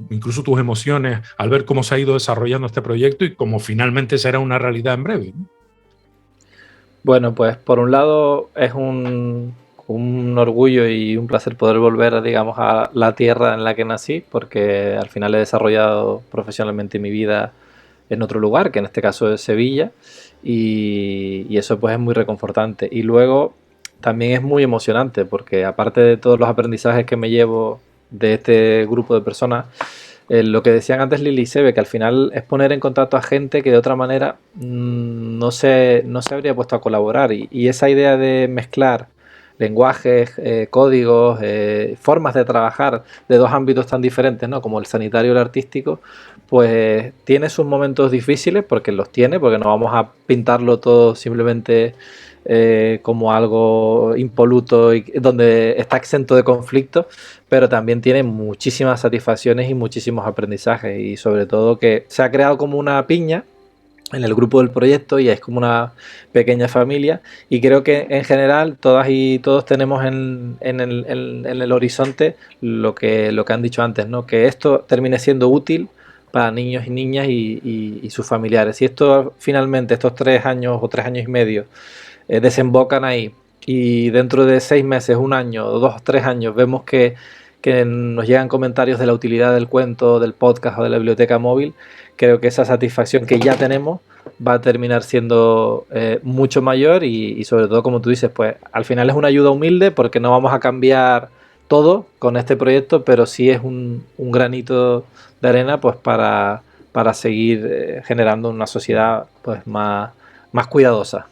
incluso tus emociones al ver cómo se ha ido desarrollando este proyecto y cómo finalmente será una realidad en breve, ¿no? Bueno, pues por un lado es un orgullo y un placer poder volver, digamos, a la tierra en la que nací, porque al final he desarrollado profesionalmente mi vida en otro lugar, que en este caso es Sevilla, y eso pues es muy reconfortante. Y luego también es muy emocionante, porque aparte de todos los aprendizajes que me llevo de este grupo de personas, lo que decían antes Lili y Sebe, que al final es poner en contacto a gente que de otra manera no se habría puesto a colaborar. Y esa idea de mezclar lenguajes, códigos, formas de trabajar de dos ámbitos tan diferentes, ¿no? Como el sanitario y el artístico, pues tiene sus momentos difíciles, porque los tiene, porque no vamos a pintarlo todo simplemente como algo impoluto y donde está exento de conflictos, pero también tiene muchísimas satisfacciones y muchísimos aprendizajes, y sobre todo que se ha creado como una piña en el grupo del proyecto y es como una pequeña familia, y creo que en general todas y todos tenemos en el horizonte lo que han dicho antes, ¿no? Que esto termine siendo útil para niños y niñas y sus familiares. Y esto finalmente, estos 3 años o 3 años y medio desembocan ahí, y dentro de 6 meses, 1 año, 2 o 3 años vemos que nos llegan comentarios de la utilidad del cuento, del podcast o de la biblioteca móvil, creo que esa satisfacción que ya tenemos va a terminar siendo mucho mayor y sobre todo, como tú dices, pues al final es una ayuda humilde porque no vamos a cambiar todo con este proyecto, pero sí es un granito de arena pues para seguir generando una sociedad pues más cuidadosa.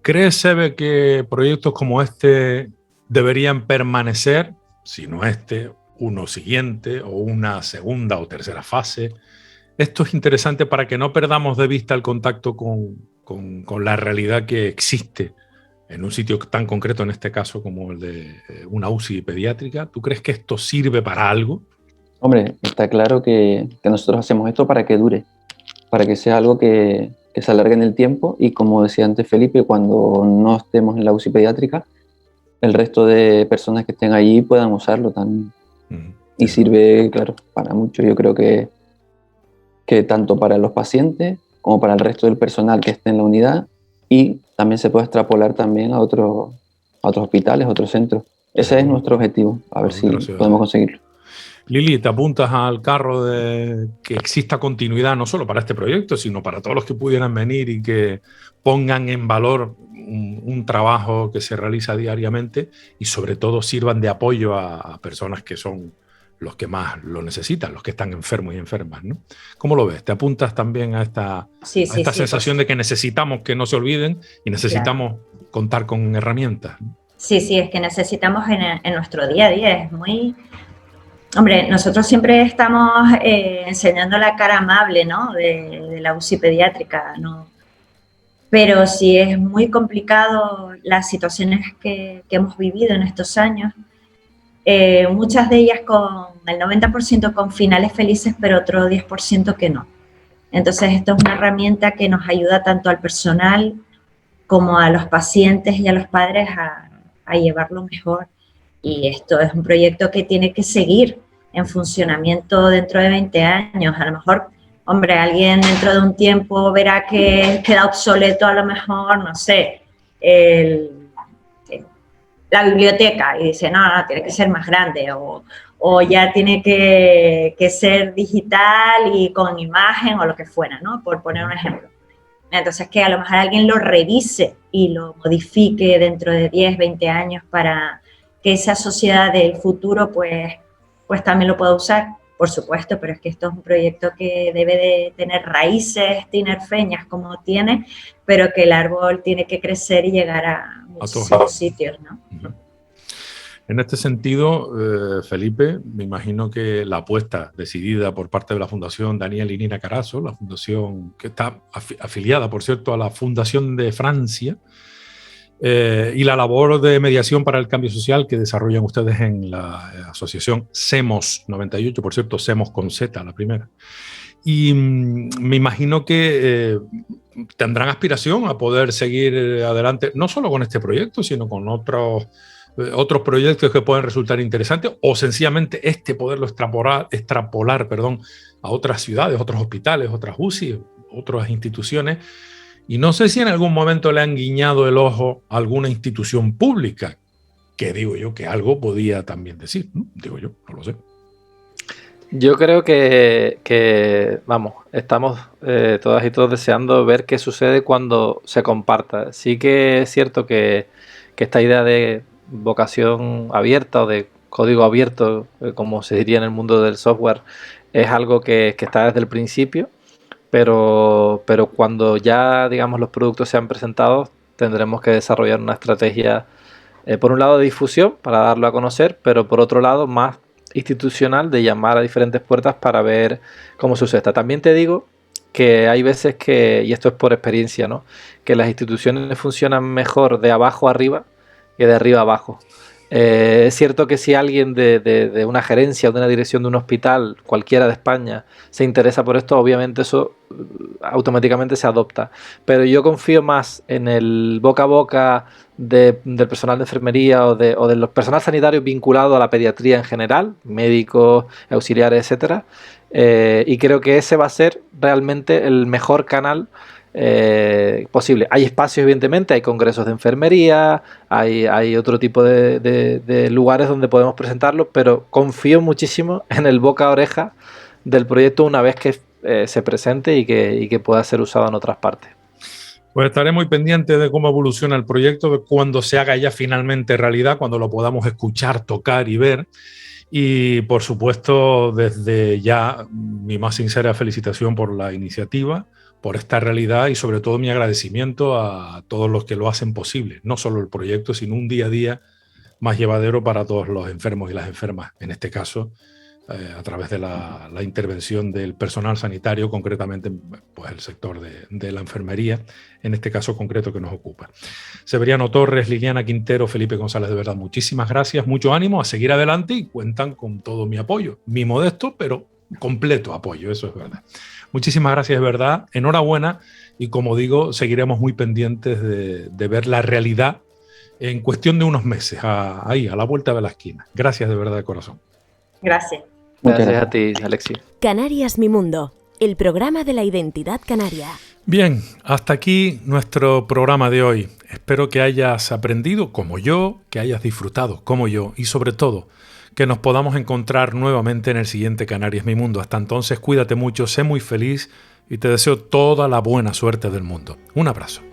¿Crees, Sebe, que proyectos como este deberían permanecer, si no este, uno siguiente o una segunda o tercera fase? Esto es interesante para que no perdamos de vista el contacto con la realidad que existe en un sitio tan concreto, en este caso como el de una UCI pediátrica. ¿Tú crees que esto sirve para algo? Hombre, está claro que nosotros hacemos esto para que dure, para que sea algo que se alargue en el tiempo y, como decía antes Felipe, cuando no estemos en la UCI pediátrica, el resto de personas que estén allí puedan usarlo también. Y sirve, claro, para mucho. Yo creo que tanto para los pacientes como para el resto del personal que esté en la unidad, y también se puede extrapolar también a otros hospitales, a otros centros. Ese es nuestro objetivo, a ver si podemos conseguirlo. Lili, ¿te apuntas al carro de que exista continuidad no solo para este proyecto, sino para todos los que pudieran venir y que pongan en valor un trabajo que se realiza diariamente y sobre todo sirvan de apoyo a personas que son los que más lo necesitan, los que están enfermos y enfermas, ¿no? ¿Cómo lo ves? ¿Te apuntas también a esta sensación de que necesitamos que no se olviden y necesitamos contar con herramientas? Sí, es que necesitamos en nuestro día a día, es muy... Hombre, nosotros siempre estamos enseñando la cara amable, ¿no? de la UCI pediátrica, ¿no? Pero sí es muy complicado las situaciones que hemos vivido en estos años, muchas de ellas con el 90% con finales felices, pero otro 10% que no. Entonces, esto es una herramienta que nos ayuda tanto al personal como a los pacientes y a los padres a llevarlo mejor. Y esto es un proyecto que tiene que seguir en funcionamiento dentro de 20 años. A lo mejor, hombre, alguien dentro de un tiempo verá que queda obsoleto a lo mejor, no sé, la biblioteca y dice, no, tiene que ser más grande o ya tiene que ser digital y con imagen o lo que fuera, ¿no? Por poner un ejemplo. Entonces, que a lo mejor alguien lo revise y lo modifique dentro de 10, 20 años para que esa sociedad del futuro, pues también lo pueda usar, por supuesto, pero es que esto es un proyecto que debe de tener raíces tinerfeñas como tiene, pero que el árbol tiene que crecer y llegar a muchísimos sitios, ¿no? En este sentido, Felipe, me imagino que la apuesta decidida por parte de la Fundación Daniel y Nina Carazo, la fundación que está afiliada, por cierto, a la Fundación de Francia, y la labor de mediación para el cambio social que desarrollan ustedes en la asociación SEMOS 98, por cierto, SEMOS con Z, la primera. Y me imagino que tendrán aspiración a poder seguir adelante, no solo con este proyecto, sino con otros proyectos que pueden resultar interesantes, o sencillamente poderlo extrapolar, a otras ciudades, otros hospitales, otras UCI, otras instituciones. Y no sé si en algún momento le han guiñado el ojo a alguna institución pública, que digo yo que algo podía también decir, ¿no? Digo yo, no lo sé. Yo creo que vamos, estamos todas y todos deseando ver qué sucede cuando se comparta. Sí que es cierto que esta idea de vocación abierta o de código abierto, como se diría en el mundo del software, es algo que está desde el principio, pero cuando ya, digamos, los productos sean presentados, tendremos que desarrollar una estrategia, por un lado de difusión para darlo a conocer, pero por otro lado más institucional de llamar a diferentes puertas para ver cómo sucede. También te digo que hay veces que, y esto es por experiencia, ¿no?, que las instituciones funcionan mejor de abajo arriba que de arriba abajo. Es cierto que si alguien de una gerencia o de una dirección de un hospital, cualquiera de España, se interesa por esto, obviamente eso automáticamente se adopta. Pero yo confío más en el boca a boca del personal de enfermería o de los personal sanitarios vinculado a la pediatría en general, médicos, auxiliares, etcétera. Y creo que ese va a ser realmente el mejor canal posible. Hay espacios, evidentemente, hay congresos de enfermería, hay otro tipo de lugares donde podemos presentarlo, pero confío muchísimo en el boca a oreja del proyecto una vez que se presente y que pueda ser usado en otras partes. Pues estaré muy pendiente de cómo evoluciona el proyecto, de cuando se haga ya finalmente realidad, cuando lo podamos escuchar, tocar y ver. Y por supuesto, desde ya, mi más sincera felicitación por la iniciativa, por esta realidad y sobre todo mi agradecimiento a todos los que lo hacen posible, no solo el proyecto, sino un día a día más llevadero para todos los enfermos y las enfermas, en este caso a través de la intervención del personal sanitario, concretamente pues el sector de la enfermería, en este caso concreto que nos ocupa. Severiano Torres, Liliana Quintero, Felipe González, de verdad, muchísimas gracias, mucho ánimo, a seguir adelante y cuentan con todo mi apoyo, mi modesto pero completo apoyo, eso es verdad. Muchísimas gracias, de verdad, enhorabuena y como digo, seguiremos muy pendientes de ver la realidad en cuestión de unos meses, ahí, a la vuelta de la esquina. Gracias de verdad de corazón. Gracias. Gracias a ti, Alexis. Canarias Mi Mundo, el programa de la identidad canaria. Bien, hasta aquí nuestro programa de hoy. Espero que hayas aprendido como yo, que hayas disfrutado como yo y sobre todo que nos podamos encontrar nuevamente en el siguiente Canarias Mi Mundo. Hasta entonces, cuídate mucho, sé muy feliz y te deseo toda la buena suerte del mundo. Un abrazo.